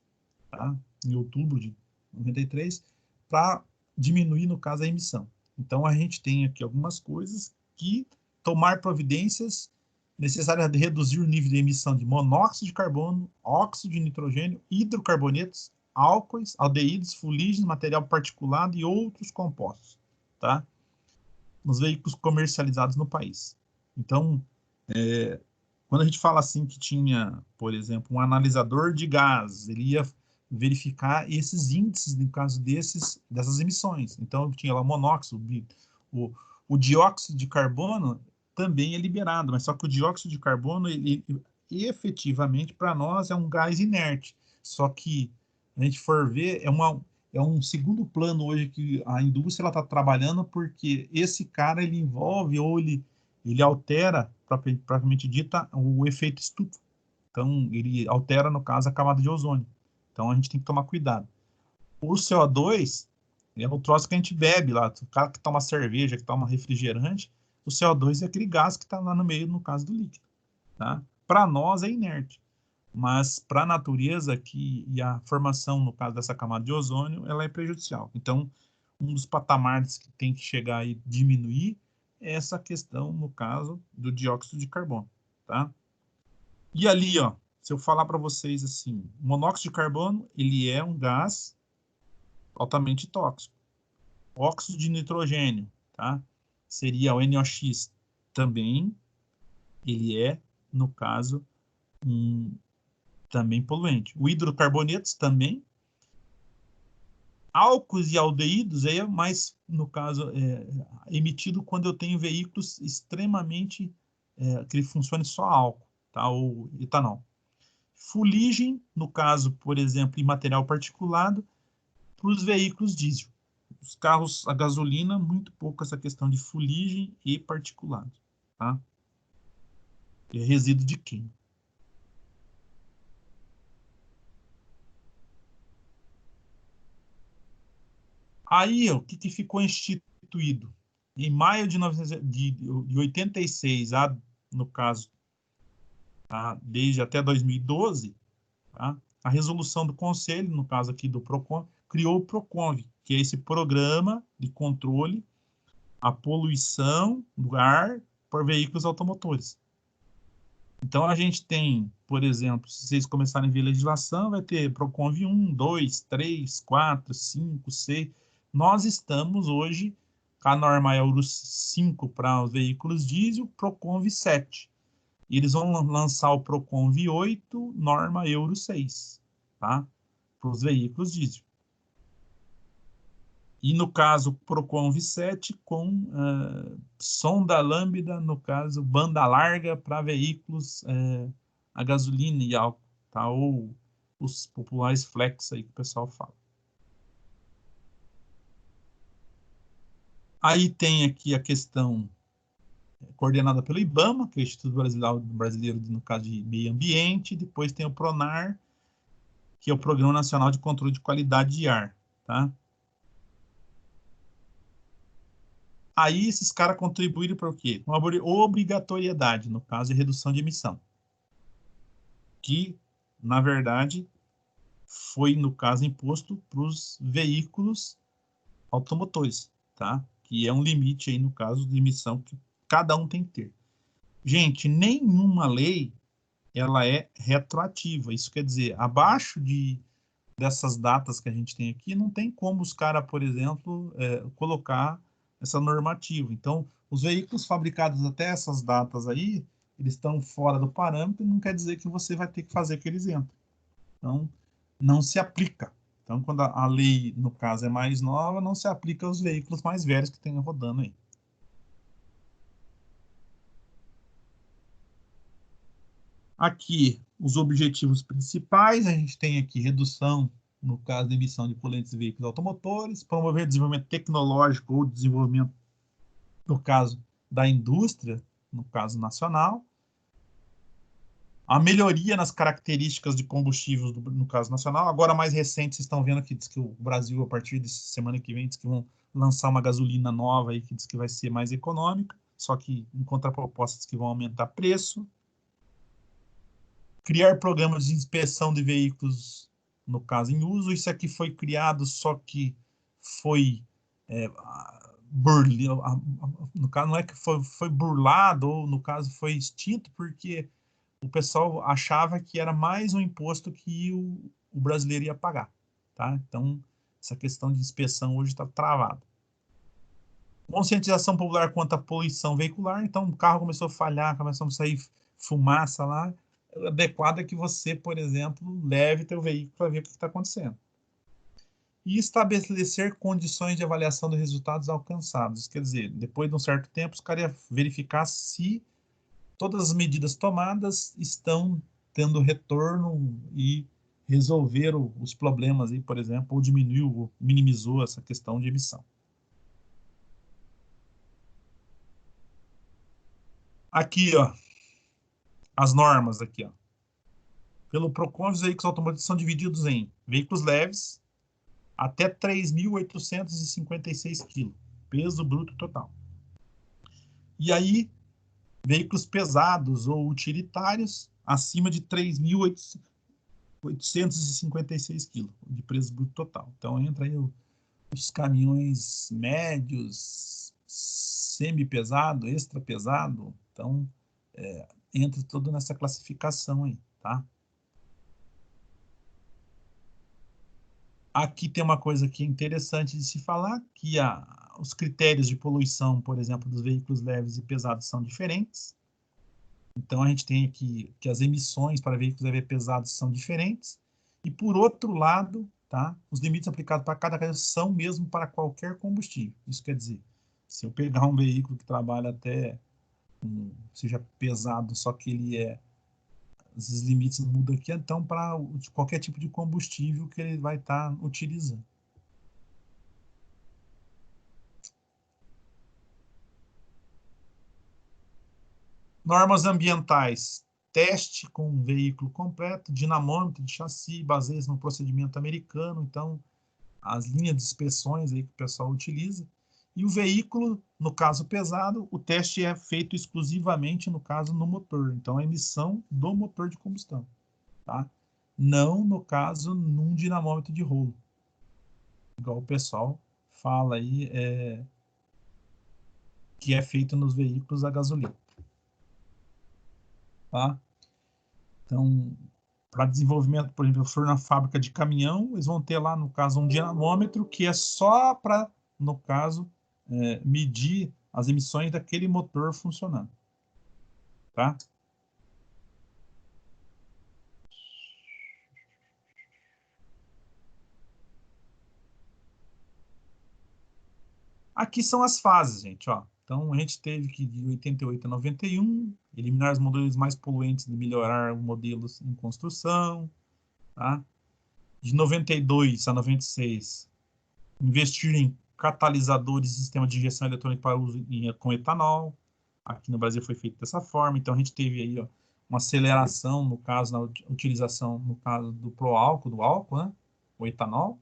tá? Em outubro de 93, para diminuir, no caso, a emissão. Então, a gente tem aqui algumas coisas que tomar providências necessárias de reduzir o nível de emissão de monóxido de carbono, óxido de nitrogênio, hidrocarbonetos, álcoois, aldeídos, fuligem, material particulado e outros compostos, tá? Nos veículos comercializados no país. Então, quando a gente fala assim que tinha, por exemplo, um analisador de gás, ele ia verificar esses índices, no caso dessas emissões. Então, tinha lá o monóxido, o dióxido de carbono também é liberado, mas só que o dióxido de carbono, ele efetivamente, para nós, é um gás inerte. Só que, a gente for ver, é um segundo plano hoje que a indústria está trabalhando, porque esse cara, ele envolve, ou ele altera, propriamente dita, o efeito estufa. Então, ele altera, no caso, a camada de ozônio. Então, a gente tem que tomar cuidado. O CO2 é o troço que a gente bebe lá. O cara que toma cerveja, que toma refrigerante, o CO2 é aquele gás que está lá no meio, no caso do líquido. Tá? Para nós é inerte, mas para a natureza e a formação, no caso dessa camada de ozônio, ela é prejudicial. Então, um dos patamares que tem que chegar e diminuir é essa questão, no caso, do dióxido de carbono. Tá? E ali, ó, se eu falar para vocês assim, o monóxido de carbono, ele é um gás altamente tóxico. Óxido de nitrogênio, tá? Seria o NOx também, ele é, no caso, também poluente. O hidrocarbonetos também. Álcools e aldeídos é mais, no caso, emitido quando eu tenho veículos extremamente que funcione só álcool, tá? Ou etanol. Fuligem, no caso, por exemplo, em material particulado, para os veículos diesel. Os carros a gasolina, muito pouco essa questão de fuligem e particulado, tá? É resíduo de queima. Aí, o que ficou instituído? Em maio de 86, no caso, desde até 2012, tá? A resolução do Conselho, no caso aqui do PROCON, criou o PROCONV, que é esse programa de controle à poluição do ar por veículos automotores. Então, a gente tem, por exemplo, se vocês começarem a ver legislação, vai ter PROCONV 1, 2, 3, 4, 5, 6. Nós estamos hoje, a norma Euro 5 para os veículos diesel, PROCONV 7. E eles vão lançar o PROCONV 8, norma Euro 6, tá? Para os veículos diesel. E no caso, PROCONV 7 com sonda lambda, no caso, banda larga para veículos a gasolina e álcool, tá? Ou os populares flex aí que o pessoal fala. Aí tem aqui a questão coordenada pelo IBAMA, que é o Instituto Brasileiro, no caso de Meio Ambiente. Depois tem o PRONAR, que é o Programa Nacional de Controle de Qualidade de Ar, tá? Aí esses caras contribuíram para o quê? Uma obrigatoriedade, no caso de redução de emissão. Que, na verdade, foi, no caso, imposto para os veículos automotores, tá? Que é um limite aí, no caso, de emissão que cada um tem que ter. Gente, nenhuma lei, ela é retroativa. Isso quer dizer, abaixo dessas datas que a gente tem aqui, não tem como os caras, por exemplo, colocar essa normativa. Então, os veículos fabricados até essas datas aí, eles estão fora do parâmetro, não quer dizer que você vai ter que fazer que eles entrem. Então, não se aplica. Então, quando a lei, no caso, é mais nova, não se aplica aos veículos mais velhos que tenham rodando aí. Aqui, os objetivos principais, a gente tem aqui redução, no caso da emissão de poluentes de veículos automotores, promover desenvolvimento tecnológico ou desenvolvimento, no caso da indústria, no caso nacional, a melhoria nas características de combustíveis, no caso nacional. Agora, mais recente, vocês estão vendo que diz que o Brasil, a partir de semana que vem, diz que vão lançar uma gasolina nova aí, que diz que vai ser mais econômica, só que em contrapropostas que vão aumentar preço. Criar programas de inspeção de veículos, no caso, em uso. Isso aqui foi criado, só que foi no caso, não é que foi burlado, ou no caso foi extinto, porque o pessoal achava que era mais um imposto que o brasileiro ia pagar, tá? Então, essa questão de inspeção hoje está travada. Conscientização popular quanto à poluição veicular, então o carro começou a falhar, começou a sair fumaça lá, é adequado é que você, por exemplo, leve teu veículo para ver o que está acontecendo. E estabelecer condições de avaliação dos resultados alcançados. Quer dizer, depois de um certo tempo, os caras iam verificar se todas as medidas tomadas estão tendo retorno e resolveram os problemas, aí, por exemplo, ou diminuiu, ou minimizou essa questão de emissão. Aqui, ó, as normas aqui, ó. Pelo PROCON, os veículos automotivos são divididos em veículos leves até 3.856 kg, peso bruto total. E aí, veículos pesados ou utilitários acima de 3.856 kg de peso bruto total. Então, entra aí os caminhões médios, semi-pesado, extra pesado. Então, entra tudo nessa classificação aí, tá? Aqui tem uma coisa que é interessante de se falar, que os critérios de poluição, por exemplo, dos veículos leves e pesados são diferentes. Então, a gente tem aqui que as emissões para veículos leves e pesados são diferentes. E, por outro lado, tá, os limites aplicados para cada categoria são mesmo para qualquer combustível. Isso quer dizer, se eu pegar um veículo que trabalha até, seja pesado, só que esses limites mudam aqui, então, para qualquer tipo de combustível que ele vai estar utilizando. Normas ambientais. Teste com um veículo completo, dinamômetro de chassi, baseia-se no procedimento americano, então, as linhas de inspeções aí que o pessoal utiliza. E o veículo, no caso pesado, o teste é feito exclusivamente, no caso, no motor. Então, a emissão do motor de combustão, tá? Não, no caso, num dinamômetro de rolo. Igual o pessoal fala aí, que é feito nos veículos a gasolina, tá? Então, para desenvolvimento, por exemplo, se for na fábrica de caminhão, eles vão ter lá, no caso, um dinamômetro que é só para, no caso, medir as emissões daquele motor funcionando, tá? Aqui são as fases, gente, ó. Então, a gente teve que de 88 a 91, eliminar os modelos mais poluentes e melhorar os modelos em construção, tá? De 92 a 96, investir em catalisadores e sistema de injeção eletrônica para uso com etanol. Aqui no Brasil foi feito dessa forma. Então, a gente teve aí, ó, uma aceleração, no caso, na utilização, no caso do proálcool, do álcool, né? O etanol.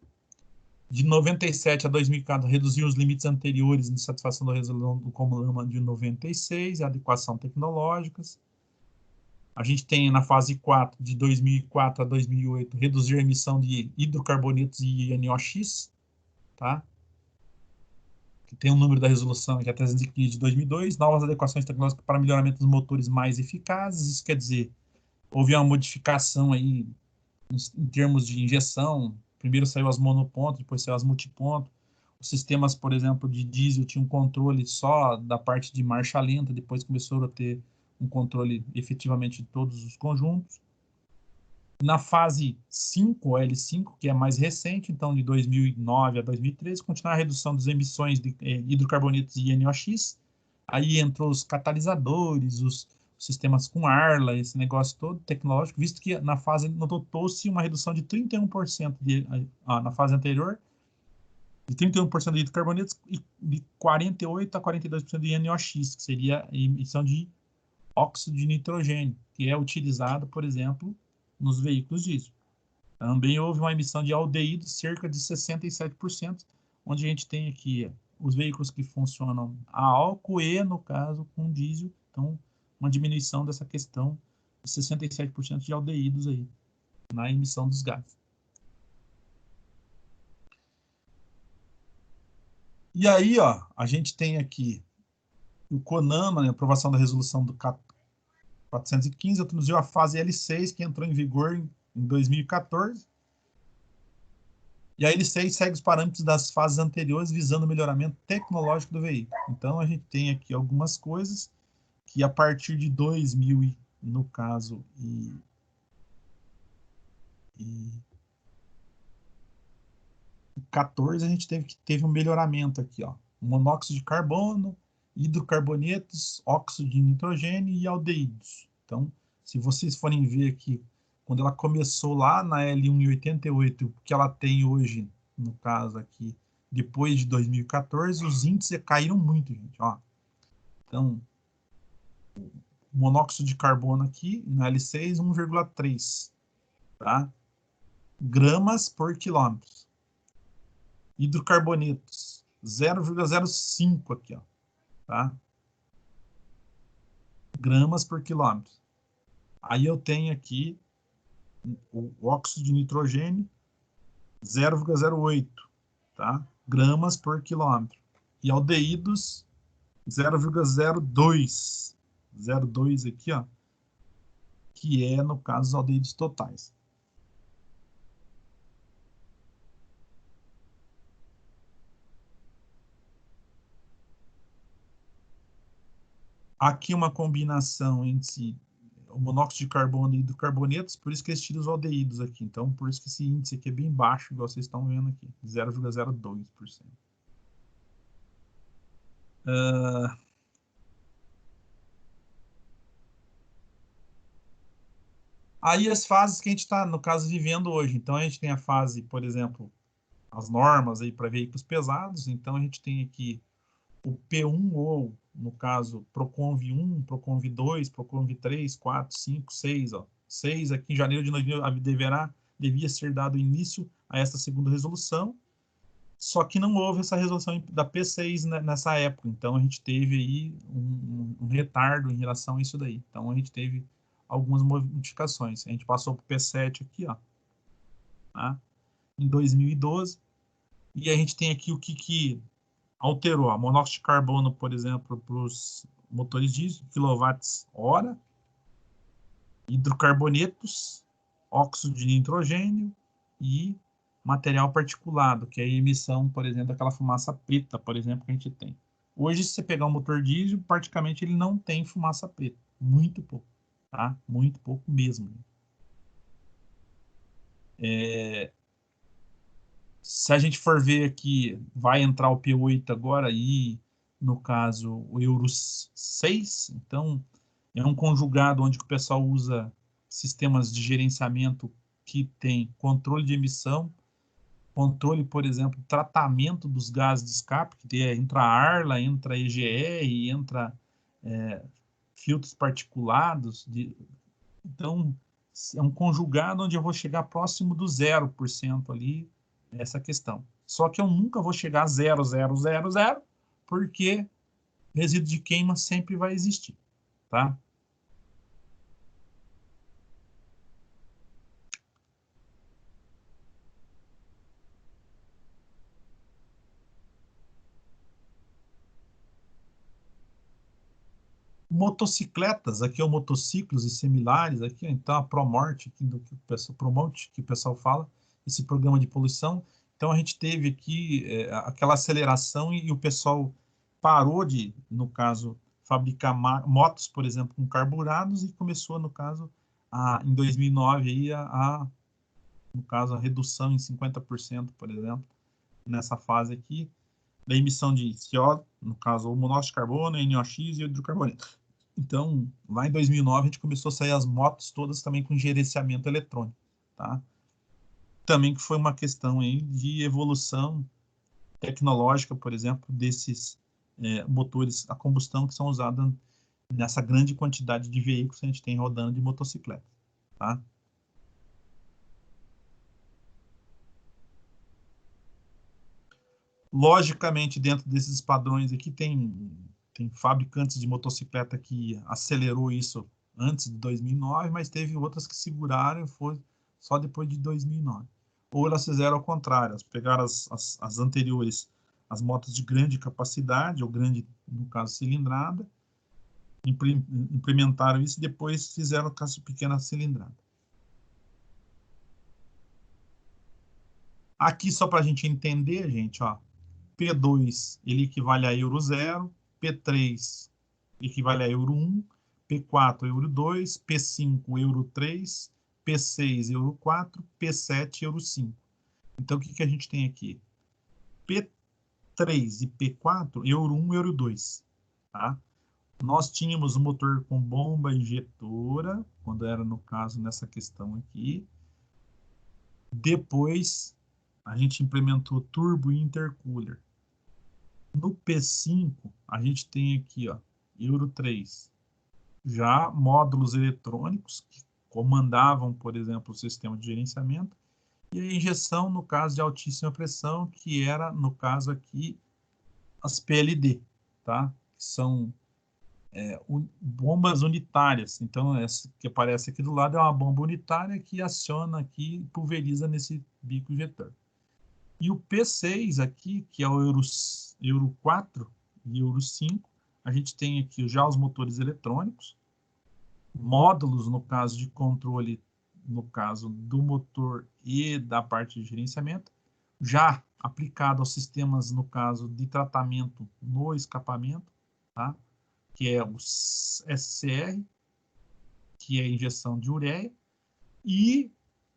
De 97 a 2004, reduziu os limites anteriores de satisfação da resolução do Comulama de 96, adequação tecnológicas. A gente tem na fase 4, de 2004 a 2008, reduzir a emissão de hidrocarbonetos e NOx, tá? Que tem o número da resolução, que é 315 de 2002, novas adequações tecnológicas para melhoramento dos motores mais eficazes. Isso quer dizer, houve uma modificação aí em termos de injeção. Primeiro saiu as monopontos, depois saiu as multipontos. Os sistemas, por exemplo, de diesel tinham um controle só da parte de marcha lenta, depois começou a ter um controle efetivamente de todos os conjuntos. Na fase 5, L5, que é mais recente, então de 2009 a 2013, continuar a redução das emissões de hidrocarbonetos e NOx. Aí entrou os catalisadores, os sistemas com Arla, esse negócio todo tecnológico, visto que na fase notou-se uma redução de 31% na fase anterior, de 31% de hidrocarbonetos e de 48% a 42% de NOx, que seria a emissão de óxido de nitrogênio, que é utilizado, por exemplo, nos veículos diesel. Também houve uma emissão de aldeído, cerca de 67%, onde a gente tem aqui os veículos que funcionam a álcool e, no caso, com diesel. Então, uma diminuição dessa questão de 67% de aldeídos aí na emissão dos gases. E aí, ó, a gente tem aqui o CONAMA, né, aprovação da resolução do 415, introduziu a fase L6, que entrou em vigor em 2014. E a L6 segue os parâmetros das fases anteriores, visando o melhoramento tecnológico do veículo. Então, a gente tem aqui algumas coisas que, a partir de 2000, no caso, e 14, a gente teve um melhoramento aqui, ó. Monóxido de carbono, hidrocarbonetos, óxido de nitrogênio e aldeídos. Então, se vocês forem ver aqui, quando ela começou lá na L1 em 88, o que ela tem hoje, no caso aqui, depois de 2014, os índices caíram muito, gente, ó. Então, monóxido de carbono aqui, na L6, 1,3, tá? Gramas por quilômetro. Hidrocarbonetos, 0,05 aqui, ó, tá? Gramas por quilômetro. Aí eu tenho aqui o óxido de nitrogênio, 0,08, tá? Gramas por quilômetro. E aldeídos, 0,02. 0,2 aqui, ó, que é, no caso, os aldeídos totais. Aqui uma combinação entre o monóxido de carbono e hidrocarbonetos, por isso que eles tiram os aldeídos aqui. Então, por isso que esse índice aqui é bem baixo, igual vocês estão vendo aqui, 0,02%. Aí as fases que a gente está, no caso, vivendo hoje. Então, a gente tem a fase, por exemplo, as normas aí para veículos pesados. Então, a gente tem aqui o P1 ou, no caso, Proconv 1, Proconv 2, Proconv 3, 4, 5, 6. Ó. 6 aqui em janeiro de 2000 devia ser dado início a essa segunda resolução, só que não houve essa resolução da P6 nessa época. Então, a gente teve aí um retardo em relação a isso daí. Então, a gente teve algumas modificações. A gente passou para o P7 aqui, ó, tá? Em 2012. E a gente tem aqui o que alterou. A monóxido de carbono, por exemplo, para os motores diesel, quilowatts-hora, hidrocarbonetos, óxido de nitrogênio e material particulado, que é a emissão, por exemplo, daquela fumaça preta, por exemplo, que a gente tem. Hoje, se você pegar um motor diesel, praticamente ele não tem fumaça preta. Muito pouco, tá? Muito pouco mesmo. Se a gente for ver aqui, vai entrar o P8 agora e, no caso, o Euro 6. Então, é um conjugado onde o pessoal usa sistemas de gerenciamento que tem controle de emissão, controle, por exemplo, tratamento dos gases de escape, que entra a Arla, entra a EGR, entra filtros particulados. Então, é um conjugado onde eu vou chegar próximo do 0% ali, essa questão. Só que eu nunca vou chegar a 0,000, porque resíduo de queima sempre vai existir, tá? Motocicletas, aqui é o motociclos e similares, aqui, então a Promort, aqui do que o pessoal, Promote, que o pessoal fala, esse programa de poluição. Então a gente teve aqui aquela aceleração e o pessoal parou de, no caso, fabricar motos, por exemplo, com carburados e começou, no caso, em 2009, aí, no caso, a redução em 50%, por exemplo, nessa fase aqui, da emissão de CO, no caso, o monóxido de carbono, NOx e hidrocarboneto. Então, lá em 2009, a gente começou a sair as motos todas também com gerenciamento eletrônico, tá? Também que foi uma questão aí de evolução tecnológica, por exemplo, desses motores a combustão que são usados nessa grande quantidade de veículos que a gente tem rodando de motocicleta, tá? Logicamente, dentro desses padrões aqui, tem fabricantes de motocicleta que acelerou isso antes de 2009, mas teve outras que seguraram e foi só depois de 2009. Ou elas fizeram ao contrário, elas pegaram as anteriores as motos de grande capacidade, ou grande, no caso, cilindrada, implementaram isso e depois fizeram com a pequena cilindrada. Aqui, só para a gente entender, gente, ó, P2 ele equivale a euro 0, P3 equivale a euro 1, P4 euro 2, P5 euro 3, P6 euro 4, P7 euro 5. Então, o que a gente tem aqui? P3 e P4, euro 1, euro 2. Tá? Nós tínhamos um motor com bomba injetora, quando era, no caso, nessa questão aqui. Depois, a gente implementou turbo e intercooler. No P5, a gente tem aqui, ó, Euro 3, já módulos eletrônicos que comandavam, por exemplo, o sistema de gerenciamento, e a injeção, no caso de altíssima pressão, que era, no caso aqui, as PLD, tá? Que são bombas unitárias. Então, essa que aparece aqui do lado é uma bomba unitária que aciona aqui e pulveriza nesse bico injetor. E o P6 aqui, que é o Euro 4 e Euro 5, a gente tem aqui já os motores eletrônicos, módulos, no caso de controle, no caso do motor e da parte de gerenciamento, já aplicado aos sistemas, no caso de tratamento no escapamento, tá? Que é o SCR, que é a injeção de ureia, e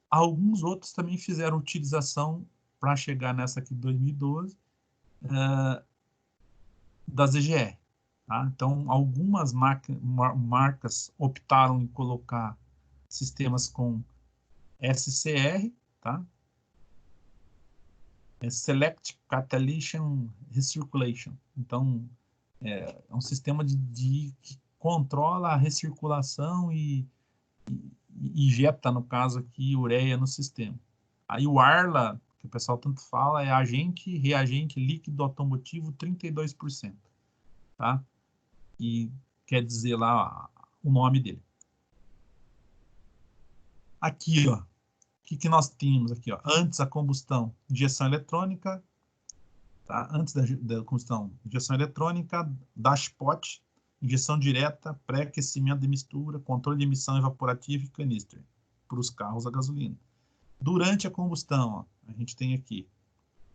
alguns outros também fizeram utilização para chegar nessa aqui de 2012, das EGR. Tá? Então, algumas marcas optaram em colocar sistemas com SCR, tá? Select Catalytic Recirculation. Então, é um sistema que controla a recirculação e injeta, no caso aqui, ureia no sistema. Aí o ARLA, que o pessoal tanto fala, é reagente líquido automotivo 32%, tá? E quer dizer lá o nome dele. Aqui, ó, o que nós tínhamos aqui, ó? Antes a combustão, injeção eletrônica, tá? Antes da combustão, injeção eletrônica, dashpot, injeção direta, pré-aquecimento de mistura, controle de emissão evaporativa e canister para os carros a gasolina. Durante a combustão, ó, a gente tem aqui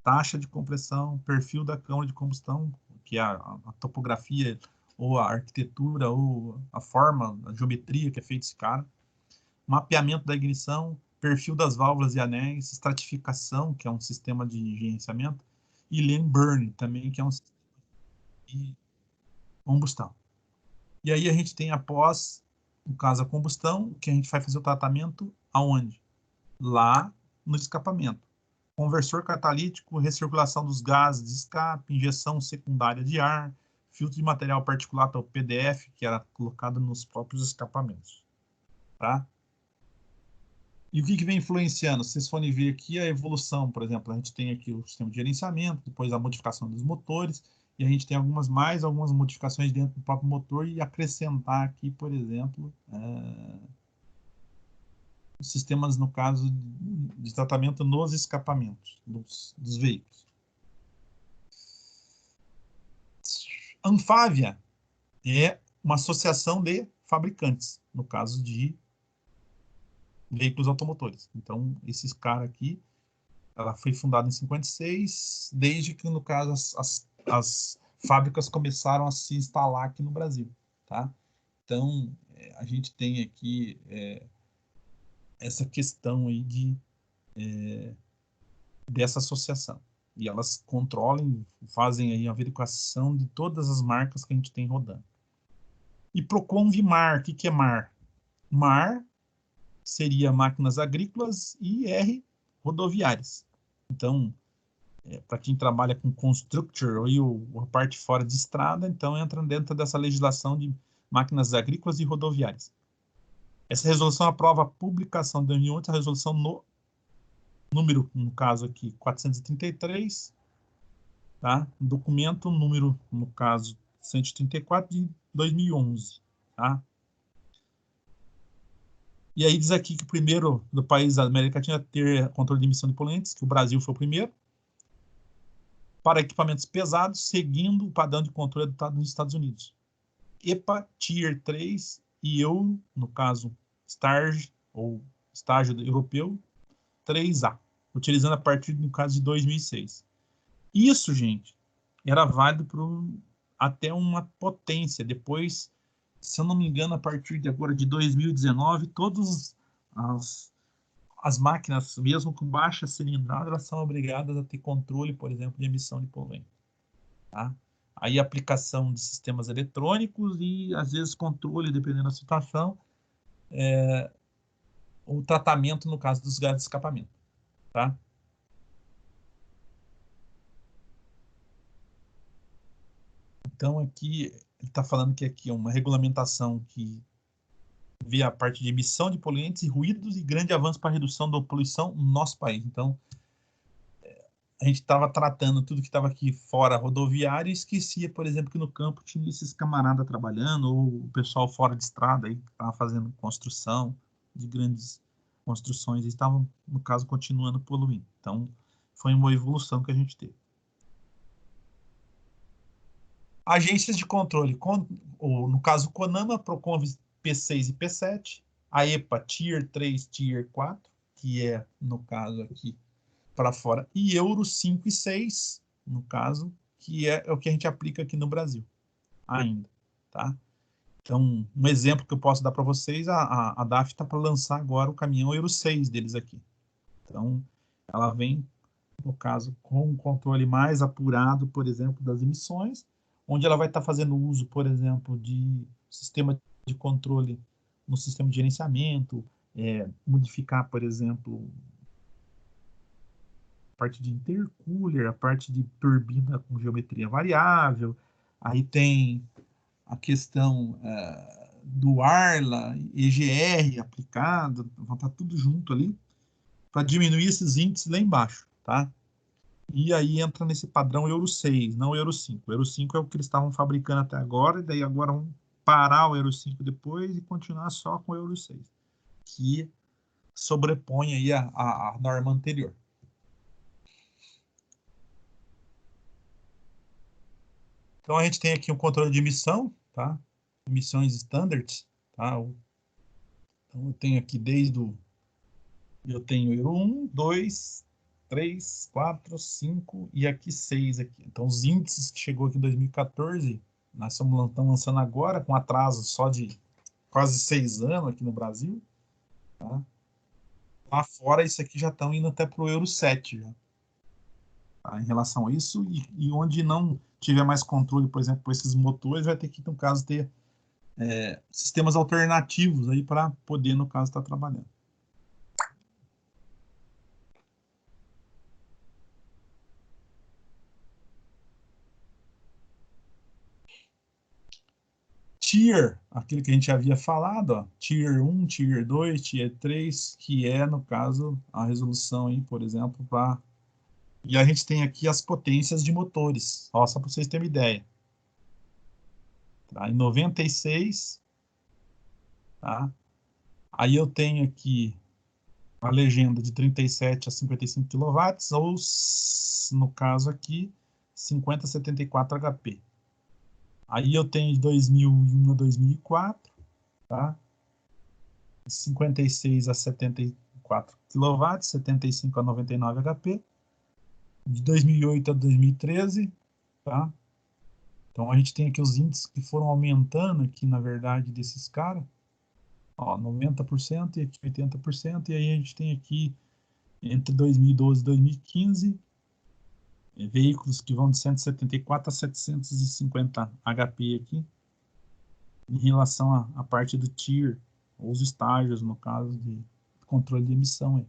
taxa de compressão, perfil da câmara de combustão, que é a topografia ou a arquitetura ou a forma, a geometria que é feito esse cara, mapeamento da ignição, perfil das válvulas e anéis, estratificação, que é um sistema de gerenciamento, e lane burn também, que é um sistema de combustão. E aí a gente tem após, no caso a combustão, que a gente vai fazer o tratamento aonde? Lá no escapamento. Conversor catalítico, recirculação dos gases de escape, injeção secundária de ar, filtro de material particulado, o PDF, que era colocado nos próprios escapamentos. Tá? E o que vem influenciando? Se vocês forem ver aqui a evolução, por exemplo, a gente tem aqui o sistema de gerenciamento, depois a modificação dos motores, e a gente tem algumas modificações dentro do próprio motor e acrescentar aqui, por exemplo, os sistemas, no caso, de tratamento nos escapamentos dos veículos. Anfávia é uma associação de fabricantes, no caso de veículos automotores. Então, esses caras aqui, ela foi fundada em 56, desde que, no caso, as fábricas começaram a se instalar aqui no Brasil, tá? Então, a gente tem aqui essa questão aí dessa associação. E elas controlam, fazem aí a averiguação de todas as marcas que a gente tem rodando. E Procon Vimar, o que é MAR? MAR seria máquinas agrícolas e R, rodoviárias. Então, para quem trabalha com constructor ou a parte fora de estrada, então entra dentro dessa legislação de máquinas agrícolas e rodoviárias. Essa resolução aprova a publicação de 2008, a resolução no número, no caso aqui, 433, tá? Documento número, no caso, 134 de 2011, tá? E aí diz aqui que o primeiro do país da América Latina a ter controle de emissão de poluentes, que o Brasil foi o primeiro. para equipamentos pesados, seguindo o padrão de controle adotado nos Estados Unidos. EPA Tier 3 e Euro, no caso, STARG, ou estágio europeu, 3A, utilizando a partir, no caso, de 2006. Isso, gente, era válido até uma potência. Depois, se eu não me engano, a partir de agora, de 2019, todas as máquinas, mesmo com baixa cilindrada, elas são obrigadas a ter controle, por exemplo, de emissão de poluente. Tá? Aí aplicação de sistemas eletrônicos e, às vezes, controle, dependendo da situação, o tratamento, no caso dos gases de escapamento. Tá? Então, aqui, ele está falando que aqui é uma regulamentação que vê a parte de emissão de poluentes e ruídos e grande avanço para a redução da poluição no nosso país. Então, a gente estava tratando tudo que estava aqui fora rodoviário e esquecia, por exemplo, que no campo tinha esses camaradas trabalhando, ou o pessoal fora de estrada aí, que estava fazendo construção de grandes construções, e estavam, no caso, continuando poluindo. Então, foi uma evolução que a gente teve. Agências de controle, ou, no caso, CONAMA, PROCONV P6 e P7, a EPA Tier 3, Tier 4, que é, no caso aqui, para fora, e Euro 5 e 6, no caso, que é o que a gente aplica aqui no Brasil, ainda, tá? Então, um exemplo que eu posso dar para vocês, a DAF está para lançar agora o caminhão Euro 6 deles aqui. Então, ela vem, no caso, com um controle mais apurado, por exemplo, das emissões, onde ela vai estar fazendo uso, por exemplo, de sistema de controle no sistema de gerenciamento, modificar, por exemplo, a parte de intercooler, a parte de turbina com geometria variável, aí tem a questão do ARLA, EGR aplicado, vão estar tudo junto ali, para diminuir esses índices lá embaixo, tá? E aí entra nesse padrão Euro 6, não Euro 5. O Euro 5 é o que eles estavam fabricando até agora, e daí agora vão parar o Euro 5 depois e continuar só com o Euro 6, que sobrepõe aí a norma anterior. Então a gente tem aqui um controle de emissão, tá? Emissões standards, tá? Então eu tenho aqui eu tenho Euro 1, 2, 3, 4, 5 e aqui 6 aqui. Então os índices que chegou aqui em 2014, nós estamos lançando agora com atraso só de quase 6 anos aqui no Brasil, tá? Lá fora isso aqui já estão indo até para o Euro 7 já, tá? Em relação a isso, e onde não tiver mais controle, por exemplo, por esses motores, vai ter que, no caso, ter sistemas alternativos aí para poder, no caso, estar trabalhando. Tier, aquilo que a gente havia falado, ó, Tier 1, Tier 2, Tier 3, que é, no caso, a resolução aí, por exemplo, para... E a gente tem aqui as potências de motores, ó, só para vocês terem uma ideia. Tá? Em 96, tá? Aí eu tenho aqui a legenda de 37 a 55 kW, ou, no caso aqui, 50 a 74 HP. Aí eu tenho de 2001 a 2004, tá? 56 a 74 kW, 75 a 99 HP. De 2008 a 2013, tá? Então a gente tem aqui os índices que foram aumentando aqui, na verdade, desses caras. Ó, 90% e aqui 80%, e aí a gente tem aqui entre 2012 e 2015 veículos que vão de 174 a 750 HP aqui, em relação à parte do tier, ou os estágios, no caso de controle de emissão. Aí.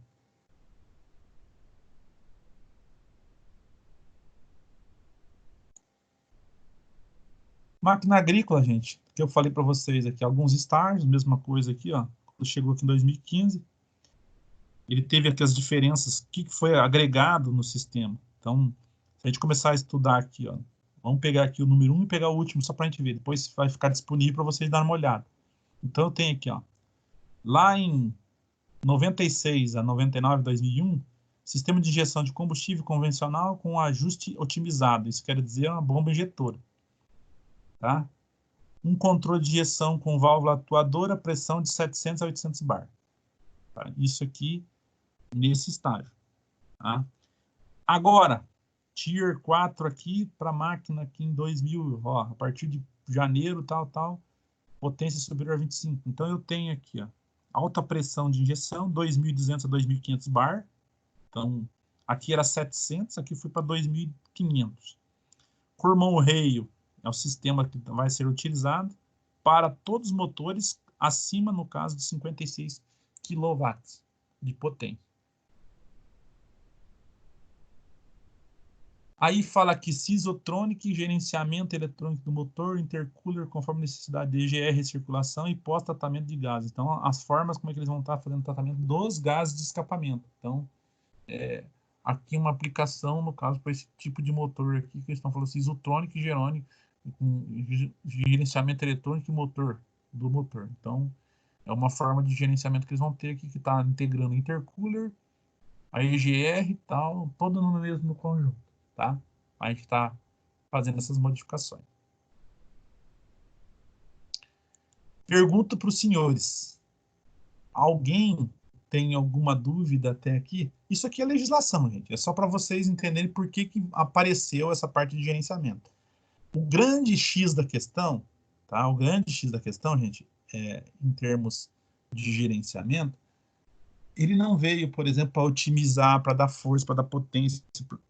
Máquina agrícola, gente, que eu falei para vocês aqui, alguns estágios, mesma coisa aqui, ó, chegou aqui em 2015, ele teve aqui as diferenças, o que foi agregado no sistema. Então, se a gente começar a estudar aqui, ó, vamos pegar aqui o número 1 e pegar o último só para a gente ver, depois vai ficar disponível para vocês darem uma olhada. Então, eu tenho aqui, ó, lá em 96 a 99, 2001, Sistema de injeção de combustível convencional com ajuste otimizado. Isso quer dizer uma bomba injetora. Tá? Um controle de injeção com válvula atuadora, pressão de 700 a 800 bar. Tá? Isso aqui, nesse estágio. Tá? Agora, Tier 4 aqui para máquina aqui em 2000, ó, a partir de janeiro, tal, potência superior a 25. Então, eu tenho aqui, ó, alta pressão de injeção, 2.200 a 2.500 bar. Então, aqui era 700, aqui foi para 2.500. Cormon-Rail é o sistema que vai ser utilizado para todos os motores acima, no caso, de 56 kW de potência. Aí fala aqui Sisotronic, gerenciamento eletrônico do motor, intercooler conforme necessidade de EGR, recirculação e pós-tratamento de gases. Então, as formas como é que eles vão estar fazendo o tratamento dos gases de escapamento. Então, aqui uma aplicação, no caso, para esse tipo de motor aqui, que eles estão falando Sisotronic e gerenciamento eletrônico e motor, do motor. Então, é uma forma de gerenciamento que eles vão ter aqui, que está integrando intercooler, a EGR e tal, todo no mesmo conjunto, tá? A gente está fazendo essas modificações. Pergunto para os senhores. Alguém tem alguma dúvida até aqui? Isso aqui é legislação, gente. É só para vocês entenderem por que apareceu essa parte de gerenciamento. O grande X da questão, tá? O grande X da questão, gente, em termos de gerenciamento, ele não veio, por exemplo, para otimizar, para dar força, para dar potência.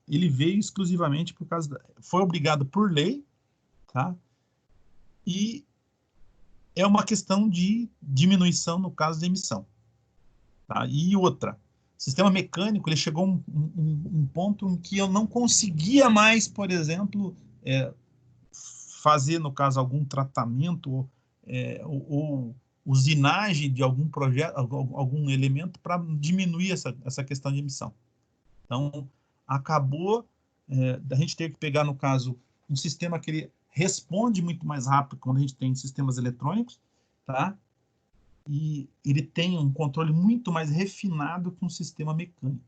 Ele veio exclusivamente por causa foi obrigado por lei, tá? E é uma questão de diminuição no caso de emissão, tá? E outra, sistema mecânico, ele chegou a um ponto em que eu não conseguia mais, por exemplo, fazer, no caso, algum tratamento ou usinagem de algum projeto, algum elemento para diminuir essa questão de emissão. Então, acabou da gente ter que pegar, no caso, um sistema que ele responde muito mais rápido quando a gente tem sistemas eletrônicos, tá? E ele tem um controle muito mais refinado que um sistema mecânico.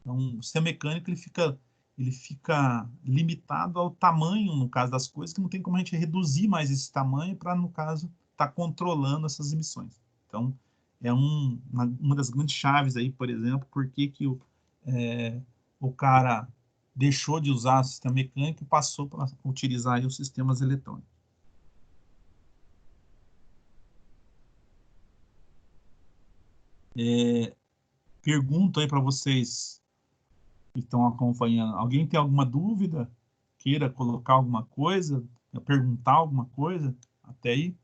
Então, o sistema mecânico ele fica limitado ao tamanho, no caso das coisas, que não tem como a gente reduzir mais esse tamanho para, no caso, estar controlando essas emissões. Então, é uma das grandes chaves aí, por exemplo, por que o cara deixou de usar o sistema mecânico e passou para utilizar aí os sistemas eletrônicos. Pergunto aí para vocês que estão acompanhando. Alguém tem alguma dúvida? Queira colocar alguma coisa? Perguntar alguma coisa? Até aí?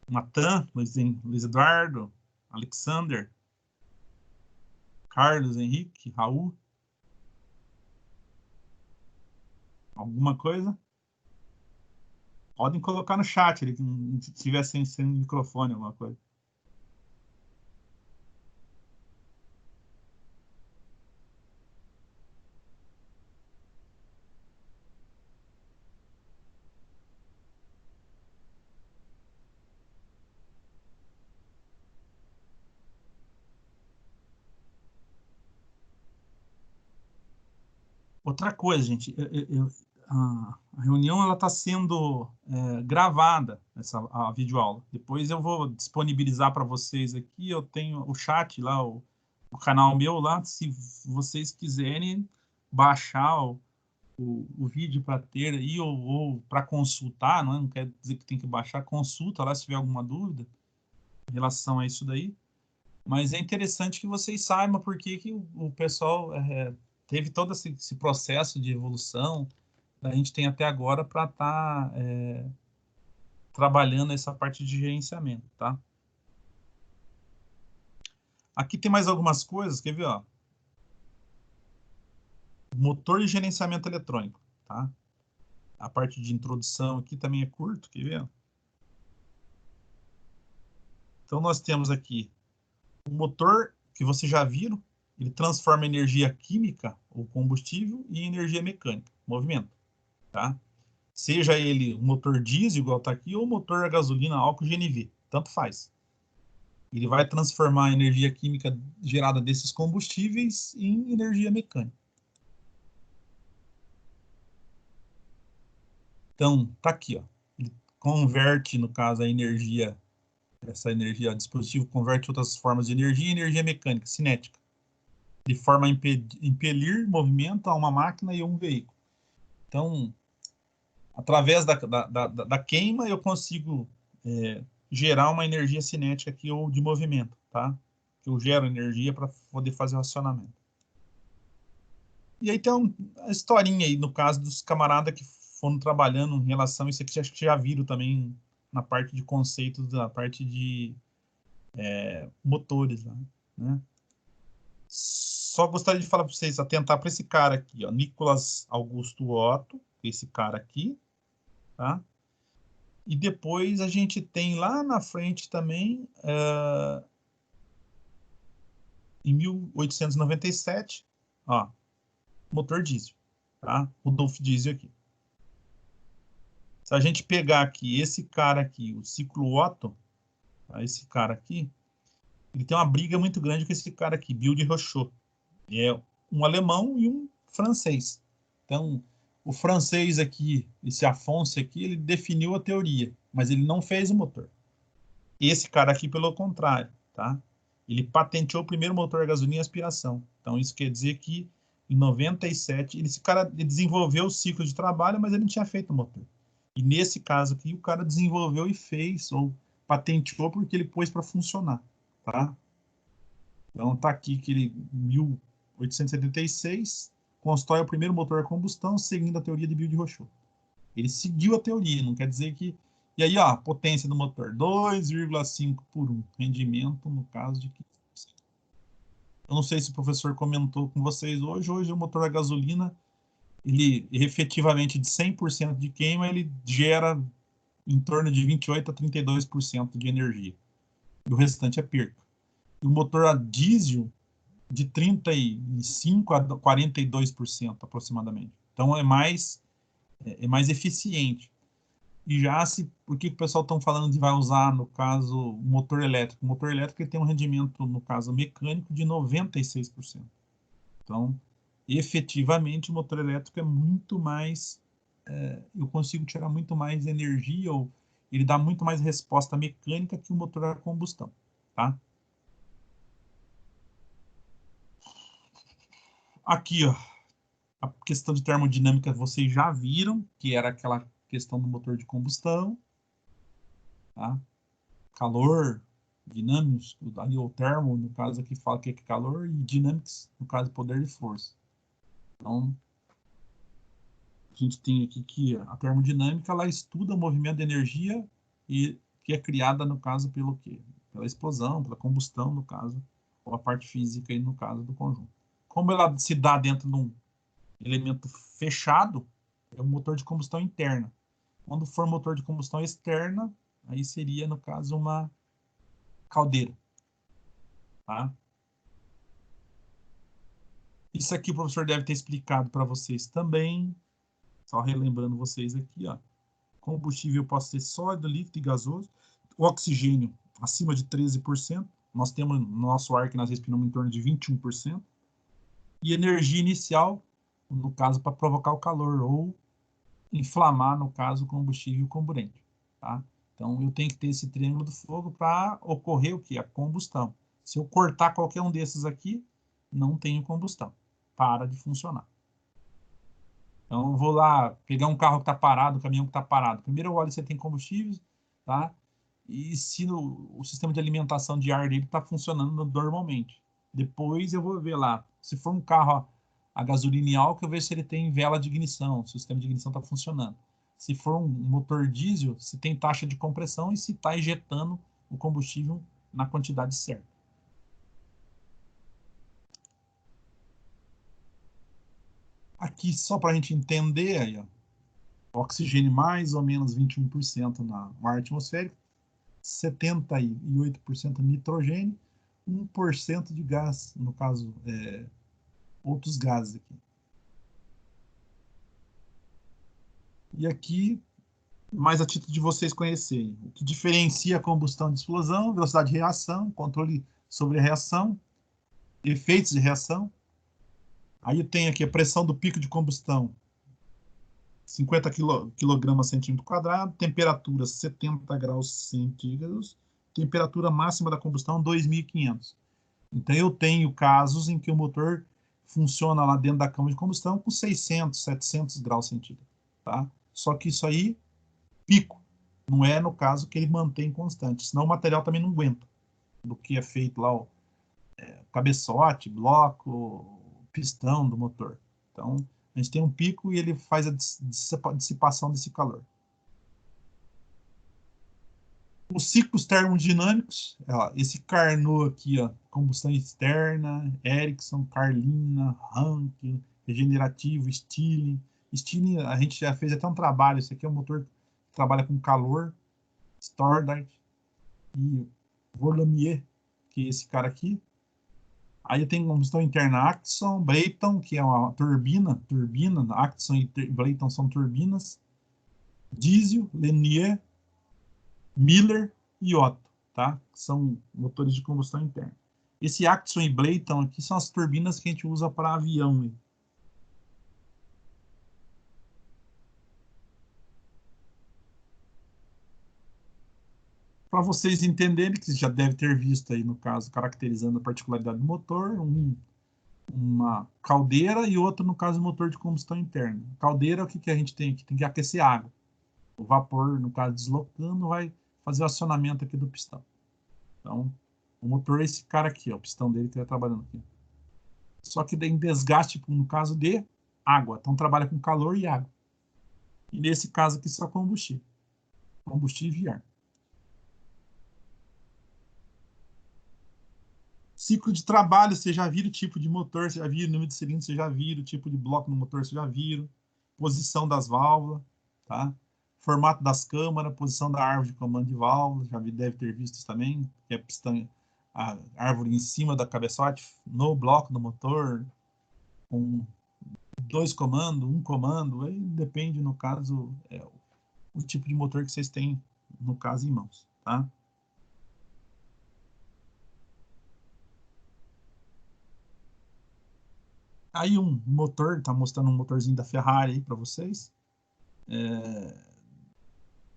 Natan, Luiz Eduardo, Alexander, Carlos Henrique, Raul? Alguma coisa? Podem colocar no chat, se tiver sem microfone, alguma coisa. Outra coisa, gente, a reunião ela está sendo gravada, a videoaula. Depois eu vou disponibilizar para vocês aqui. Eu tenho o chat lá, o canal meu lá. Se vocês quiserem baixar o vídeo para ter aí ou para consultar, não quer dizer que tem que baixar, consulta lá se tiver alguma dúvida em relação a isso daí. Mas é interessante que vocês saibam por que o pessoal teve todo esse processo de evolução que a gente tem até agora para estar trabalhando essa parte de gerenciamento, tá? Aqui tem mais algumas coisas, quer ver, ó? Motor de gerenciamento eletrônico, tá? A parte de introdução aqui também é curto, quer ver? Então nós temos aqui o motor que vocês já viram, ele transforma energia química ou combustível em energia mecânica, movimento, tá? Seja ele um motor diesel, igual está aqui, ou motor a gasolina, álcool GNV. Tanto faz. Ele vai transformar a energia química gerada desses combustíveis em energia mecânica. Então, tá aqui, ó. Ele converte, no caso, a energia, essa energia, o dispositivo converte outras formas de energia em energia mecânica, cinética, de forma a impelir movimento a uma máquina e um veículo. Então, através da queima, eu consigo gerar uma energia cinética aqui ou de movimento, tá? Eu gero energia para poder fazer o acionamento. E aí tem uma historinha aí, no caso dos camaradas que foram trabalhando em relação a isso aqui, acho que já viram também na parte de conceitos, da parte de motores, né? Só gostaria de falar para vocês, atentar para esse cara aqui, ó, Nicolas Augusto Otto, esse cara aqui, tá? E depois a gente tem lá na frente também, em 1897, ó, motor diesel, tá? Rudolf Diesel aqui. Se a gente pegar aqui esse cara aqui, o ciclo Otto, tá? Esse cara aqui, ele tem uma briga muito grande com esse cara aqui, Bill de Rochot. É um alemão e um francês. Então, o francês aqui, esse Afonso aqui, ele definiu a teoria, mas ele não fez o motor. Esse cara aqui, pelo contrário, tá? Ele patenteou o primeiro motor a gasolina e aspiração. Então, isso quer dizer que em 97, esse cara desenvolveu o ciclo de trabalho, mas ele não tinha feito o motor. E nesse caso aqui, o cara desenvolveu e fez, ou patenteou porque ele pôs para funcionar, tá? Então, tá aqui que ele, em 1876, constrói o primeiro motor a combustão, seguindo a teoria de Bill de Rochot. Ele seguiu a teoria, não quer dizer que... E aí, ó, a potência do motor, 2,5 por 1. Rendimento, no caso, de 15%. Eu não sei se o professor comentou com vocês hoje. Hoje, o motor a gasolina, ele efetivamente, de 100% de queima, ele gera em torno de 28% a 32% de energia. E o restante é perca. E o motor a diesel, de 35% a 42% aproximadamente. Então, é mais eficiente. E já se, por que o pessoal está falando de vai usar, no caso, motor elétrico? O motor elétrico ele tem um rendimento, no caso mecânico, de 96%. Então, efetivamente, o motor elétrico é muito mais, eu consigo tirar muito mais energia, ou ele dá muito mais resposta mecânica que o motor a combustão, tá? Aqui, ó, a questão de termodinâmica vocês já viram, que era aquela questão do motor de combustão, tá? Calor, dinâmicos, ali o termo, no caso aqui fala que é calor, e dynamics, no caso poder de força. Então, a gente tem aqui que a termodinâmica, ela estuda o movimento de energia e que é criada, no caso, pelo quê? Pela explosão, pela combustão, no caso, ou a parte física, aí, no caso do conjunto. Como ela se dá dentro de um elemento fechado, é um motor de combustão interna. Quando for motor de combustão externa, aí seria, no caso, uma caldeira, tá? Isso aqui o professor deve ter explicado para vocês também, só relembrando vocês aqui, ó. Combustível pode ser sólido, líquido e gasoso. O oxigênio acima de 13%. Nós temos no nosso ar que nós respiramos em torno de 21%. E energia inicial, no caso, para provocar o calor ou inflamar, no caso, o combustível e o comburente, tá? Então, eu tenho que ter esse triângulo do fogo para ocorrer o quê? A combustão. Se eu cortar qualquer um desses aqui, não tenho combustão. Para de funcionar. Então, eu vou lá pegar um carro que está parado, um caminhão que está parado. Primeiro eu olho se ele tem combustível, tá? E se o sistema de alimentação de ar dele está funcionando normalmente. Depois eu vou ver lá. Se for um carro a gasolina e álcool, eu vejo se ele tem vela de ignição, se o sistema de ignição está funcionando. Se for um motor diesel, se tem taxa de compressão e se está injetando o combustível na quantidade certa. Aqui, só para a gente entender, aí, ó, oxigênio mais ou menos 21% no ar atmosférico, 78% nitrogênio, 1% de gás, no caso, outros gases aqui. E aqui, mais a título de vocês conhecerem, o que diferencia a combustão de explosão, velocidade de reação, controle sobre a reação, efeitos de reação. Aí eu tenho aqui a pressão do pico de combustão, 50 quilogramas centímetro quadrado, temperatura 70 graus centígrados, temperatura máxima da combustão 2.500. Então eu tenho casos em que o motor funciona lá dentro da câmara de combustão com 600, 700 graus centígrados, tá? Só que isso aí, pico, não é no caso que ele mantém constante, senão o material também não aguenta do que é feito lá, o cabeçote, bloco, pistão do motor. Então, a gente tem um pico e ele faz a dissipação desse calor. Os ciclos termodinâmicos, ó, esse Carnot aqui, ó, combustão externa, Ericsson, Carlina, Rankine, regenerativo, Stirling. Stirling, a gente já fez até um trabalho, esse aqui é um motor que trabalha com calor, Stordart e Volamier, que é esse cara aqui. Aí tem combustão interna Axon, Brayton, que é uma turbina, Axon e Brayton são turbinas, Diesel, Lanier, Miller e Otto, tá? São motores de combustão interna. Esse Axon e Brayton aqui são as turbinas que a gente usa para avião. Hein? Para vocês entenderem, que vocês já devem ter visto aí no caso, caracterizando a particularidade do motor, uma caldeira e outro, no caso, motor de combustão interna. Caldeira, o que, que a gente tem aqui? Tem que aquecer água. O vapor, no caso, deslocando, vai fazer o acionamento aqui do pistão. Então, o motor é esse cara aqui, ó, o pistão dele que está trabalhando aqui. Só que tem desgaste, no caso de água. Então, trabalha com calor e água. E nesse caso aqui, só combustível. Combustível e ar. Ciclo de trabalho, você já viram o tipo de motor, você já viram o número de cilindros, você já viram o tipo de bloco no motor, você já viram. Posição das válvulas, tá? Formato das câmaras, posição da árvore de comando de válvulas, já deve ter visto isso também, que é pistão, a árvore em cima da cabeçote, no bloco do motor, com dois comandos, um comando, aí depende, no caso, o tipo de motor que vocês têm, no caso, em mãos, tá? Aí um motor, tá mostrando um motorzinho da Ferrari aí para vocês.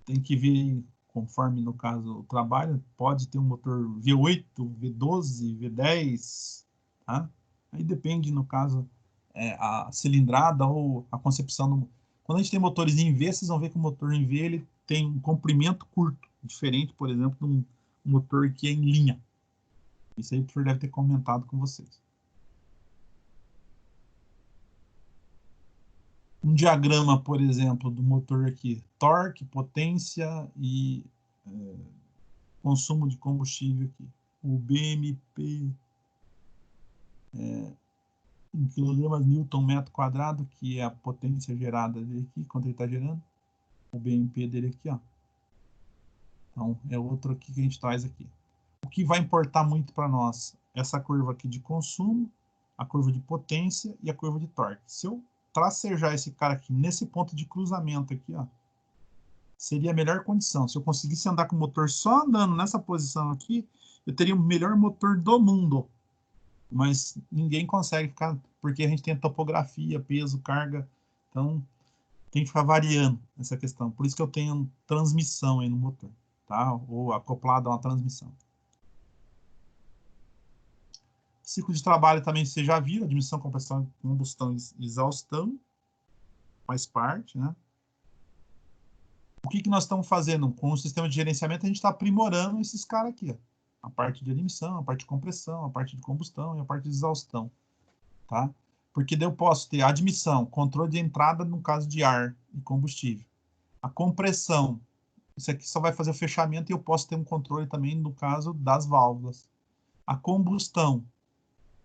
Tem que ver, conforme no caso o trabalho, pode ter um motor V8, V12, V10, tá? Aí depende, no caso, a cilindrada ou a concepção. Quando a gente tem motores em V, vocês vão ver que o motor em V ele tem um comprimento curto, diferente, por exemplo, de um motor que é em linha. Isso aí o professor deve ter comentado com vocês. Um diagrama, por exemplo, do motor aqui, torque, potência e consumo de combustível aqui. O BMP em quilogramas Newton metro quadrado, que é a potência gerada dele aqui, quando ele está gerando. O BMP dele aqui, ó. Então, é outro aqui que a gente traz aqui. O que vai importar muito para nós? Essa curva aqui de consumo, a curva de potência e a curva de torque. Se eu tracejar esse cara aqui nesse ponto de cruzamento aqui, ó, seria a melhor condição. Se eu conseguisse andar com o motor só andando nessa posição aqui, eu teria o melhor motor do mundo. Mas ninguém consegue ficar, porque a gente tem a topografia, peso, carga, então tem que ficar variando essa questão. Por isso que eu tenho transmissão aí no motor, tá? Ou acoplado a uma transmissão. Ciclo de trabalho também você já viu, admissão, compressão, combustão e exaustão, faz parte, né? O que, que nós estamos fazendo? Com o sistema de gerenciamento, a gente está aprimorando esses caras aqui, ó. A parte de admissão, a parte de compressão, a parte de combustão e a parte de exaustão, tá? Porque daí eu posso ter admissão, controle de entrada no caso de ar e combustível. A compressão, isso aqui só vai fazer o fechamento e eu posso ter um controle também no caso das válvulas. A combustão,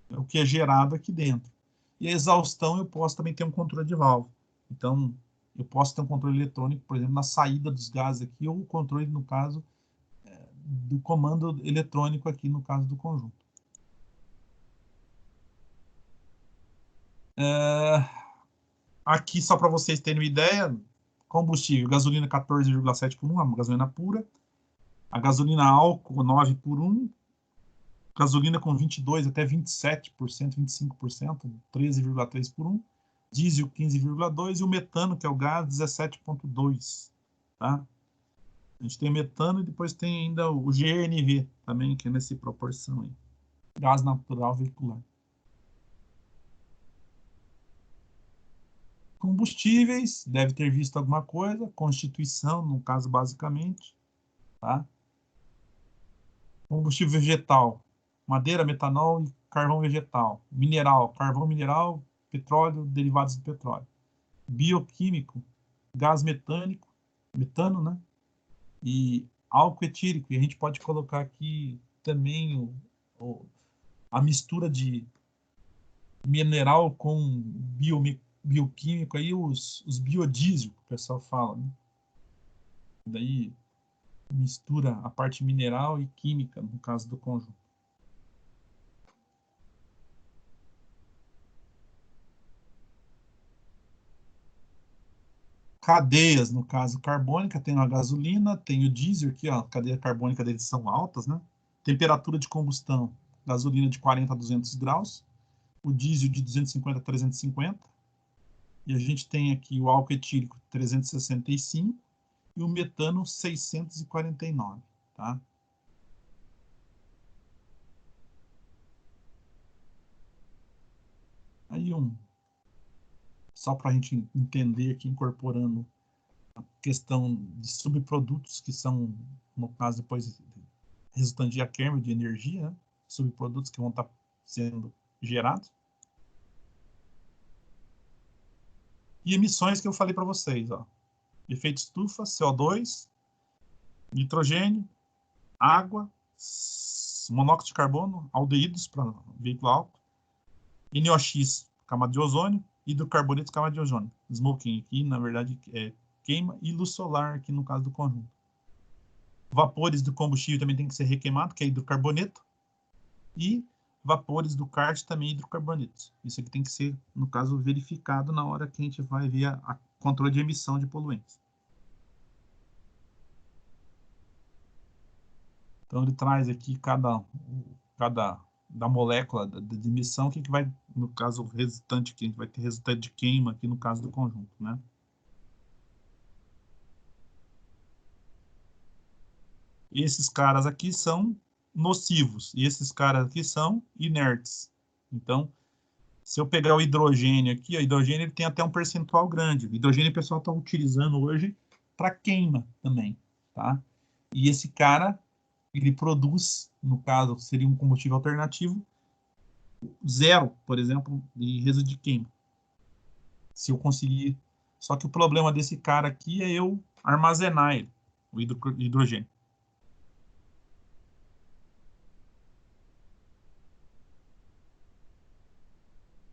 é o que é gerado aqui dentro. E a exaustão, eu posso também ter um controle de válvula. Então, eu posso ter um controle eletrônico, por exemplo, na saída dos gases aqui, ou o controle, no caso, do comando eletrônico aqui, no caso do conjunto. Aqui, só para vocês terem uma ideia, Combustível, gasolina 14,7 por 1, a gasolina pura. A gasolina álcool 9 por 1. Gasolina com 22 até 27%, 25%, 13,3 por 1. Diesel 15,2 e o metano, que é o gás, 17,2. Tá? A gente tem metano e depois tem ainda o GNV também, que é nessa proporção aí. Gás natural veicular. Combustíveis, deve ter visto alguma coisa. Constituição, no caso, basicamente. Tá? Combustível vegetal, madeira, metanol e carvão vegetal. Mineral, carvão mineral, petróleo, derivados do petróleo. Bioquímico, gás metânico, metano, né? E álcool etílico. E a gente pode colocar aqui também a mistura de mineral com bioquímico, aí os biodiesel, que o pessoal fala, né? Daí mistura a parte mineral e química, no caso do conjunto. Cadeias, no caso carbônica, tem a gasolina, tem o diesel aqui, ó, a cadeia carbônica deles são altas, né? Temperatura de combustão, gasolina de 40 a 200 graus, o diesel de 250 a 350, e a gente tem aqui o álcool etílico 365 e o metano 649, tá? Aí só para a gente entender aqui, incorporando a questão de subprodutos que são, no caso, depois resultante de queima de energia, né? Subprodutos que vão estar sendo gerados. E emissões que eu falei para vocês, ó. Efeito estufa, CO2, nitrogênio, água, monóxido de carbono, aldeídos para veículo alto, NOx, camada de ozônio, hidrocarbonetos, camada de ozônio. Smoking aqui, na verdade, é queima, e luz solar aqui no caso do conjunto. Vapores do combustível também tem que ser requeimado, que é hidrocarboneto, e vapores do kart também hidrocarbonetos. Isso aqui tem que ser, no caso, verificado na hora que a gente vai ver a controle de emissão de poluentes. Então ele traz aqui cada da molécula de emissão, que vai, no caso, o resultante, que vai ter resultante de queima aqui no caso do conjunto, né? Esses caras aqui são nocivos e esses caras aqui são inertes. Então, se eu pegar o hidrogênio aqui, o hidrogênio ele tem até um percentual grande. O hidrogênio o pessoal está utilizando hoje para queima também, tá? E esse cara, ele produz, no caso, seria um combustível alternativo, zero, por exemplo, de resíduo de queima. Se eu conseguir. Só que o problema desse cara aqui é eu armazenar ele, o hidrogênio.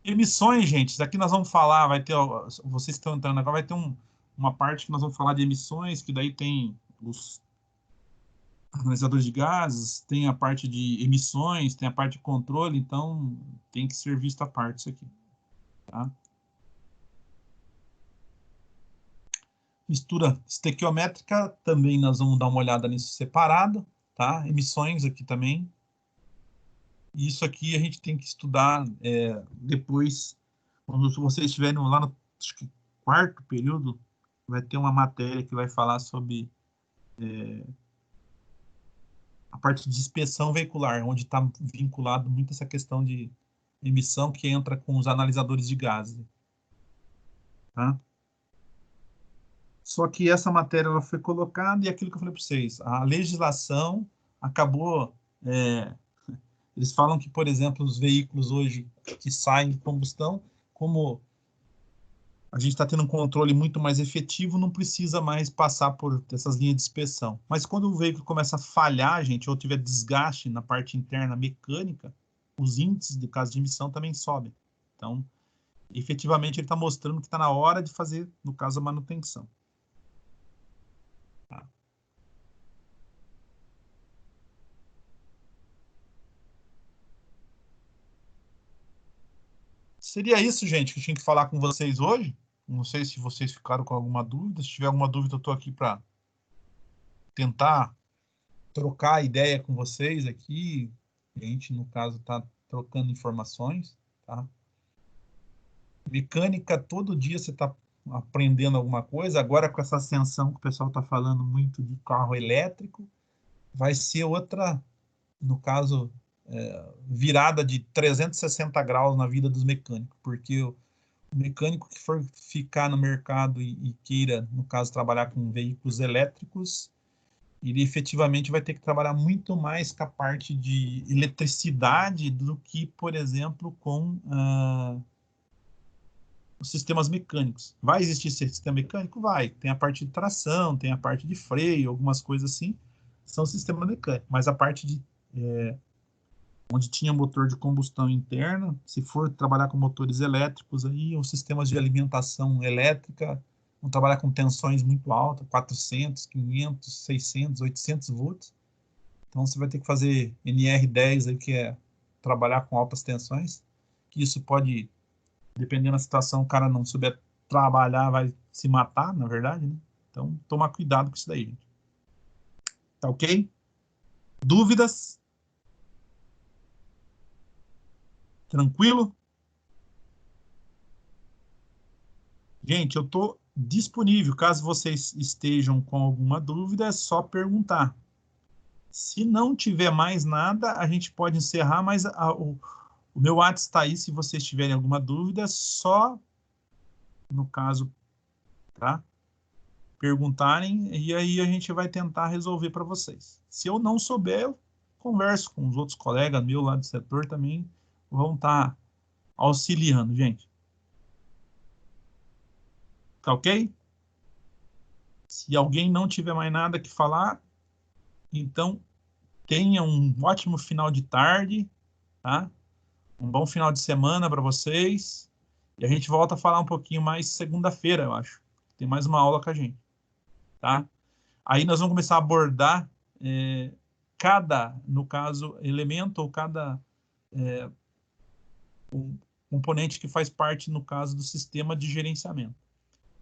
Emissões, gente, aqui nós vamos falar, vai ter, vocês que estão entrando agora, vai ter uma parte que nós vamos falar de emissões, que daí tem os analisadores de gases, tem a parte de emissões, tem a parte de controle, então tem que ser visto à parte isso aqui, tá? Mistura estequiométrica, também nós vamos dar uma olhada nisso separado, tá? Emissões aqui também. E isso aqui a gente tem que estudar depois, quando vocês estiverem lá no, acho que, quarto período, vai ter uma matéria que vai falar sobre a parte de inspeção veicular, onde está vinculado muito essa questão de emissão que entra com os analisadores de gases, tá? Só que essa matéria ela foi colocada e aquilo que eu falei para vocês, a legislação acabou. Eles falam que, por exemplo, os veículos hoje que saem de combustão, como a gente está tendo um controle muito mais efetivo, não precisa mais passar por essas linhas de inspeção. Mas quando o veículo começa a falhar, gente, ou tiver desgaste na parte interna mecânica, os índices do caso de emissão também sobem. Então, efetivamente, ele está mostrando que está na hora de fazer, no caso, a manutenção. Tá? Seria isso, gente, que eu tinha que falar com vocês hoje. Não sei se vocês ficaram com alguma dúvida. Se tiver alguma dúvida, eu estou aqui para tentar trocar ideia com vocês aqui. A gente, no caso, está trocando informações, tá? Mecânica, todo dia você está aprendendo alguma coisa. Agora, com essa ascensão que o pessoal está falando muito de carro elétrico, vai ser outra, no caso, virada de 360 graus na vida dos mecânicos, porque o mecânico que for ficar no mercado e queira, no caso, trabalhar com veículos elétricos, ele efetivamente vai ter que trabalhar muito mais com a parte de eletricidade do que, por exemplo, com os sistemas mecânicos. Vai existir sistema mecânico? Vai. Tem a parte de tração, tem a parte de freio, algumas coisas assim, são sistemas mecânicos. Mas a parte de onde tinha motor de combustão interna, se for trabalhar com motores elétricos aí, ou sistemas de alimentação elétrica, vão trabalhar com tensões muito altas, 400, 500, 600, 800 volts. Então você vai ter que fazer NR10 aí, que é trabalhar com altas tensões, que isso pode, dependendo da situação, o cara não souber trabalhar, vai se matar, na verdade, né? Então, tomar cuidado com isso daí, gente. Tá ok? Dúvidas? Tranquilo? Gente, eu estou disponível. Caso vocês estejam com alguma dúvida, é só perguntar. Se não tiver mais nada, a gente pode encerrar, mas o meu WhatsApp está aí. Se vocês tiverem alguma dúvida, só, no caso, tá? Perguntarem, e aí a gente vai tentar resolver para vocês. Se eu não souber, eu converso com os outros colegas meus lá do setor também, vão estar auxiliando, gente. Tá ok? Se alguém não tiver mais nada que falar, então tenha um ótimo final de tarde, tá? Um bom final de semana para vocês. E a gente volta a falar um pouquinho mais segunda-feira, eu acho. Tem mais uma aula com a gente, tá? Aí nós vamos começar a abordar cada, no caso, elemento ou cada componente que faz parte, no caso, do sistema de gerenciamento.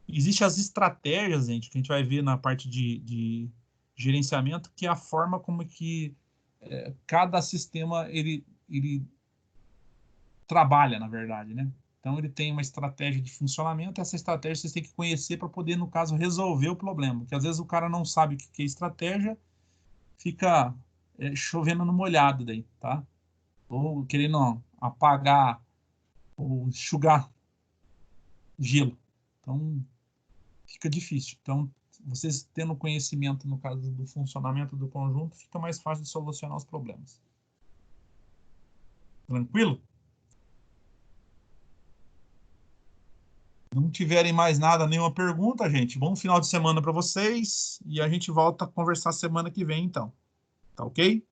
Existem as estratégias, gente, que a gente vai ver na parte de gerenciamento, que é a forma como que cada sistema ele trabalha, na verdade, né? Então, ele tem uma estratégia de funcionamento, essa estratégia vocês têm que conhecer para poder, no caso, resolver o problema. Porque às vezes o cara não sabe o que é estratégia, fica chovendo no molhado daí, tá? Ou querendo apagar ou enxugar gelo. Então, fica difícil. Então, vocês tendo conhecimento, no caso do funcionamento do conjunto, fica mais fácil de solucionar os problemas. Tranquilo? Não tiverem mais nada, nenhuma pergunta, gente, bom final de semana para vocês e a gente volta a conversar semana que vem, então. Tá ok?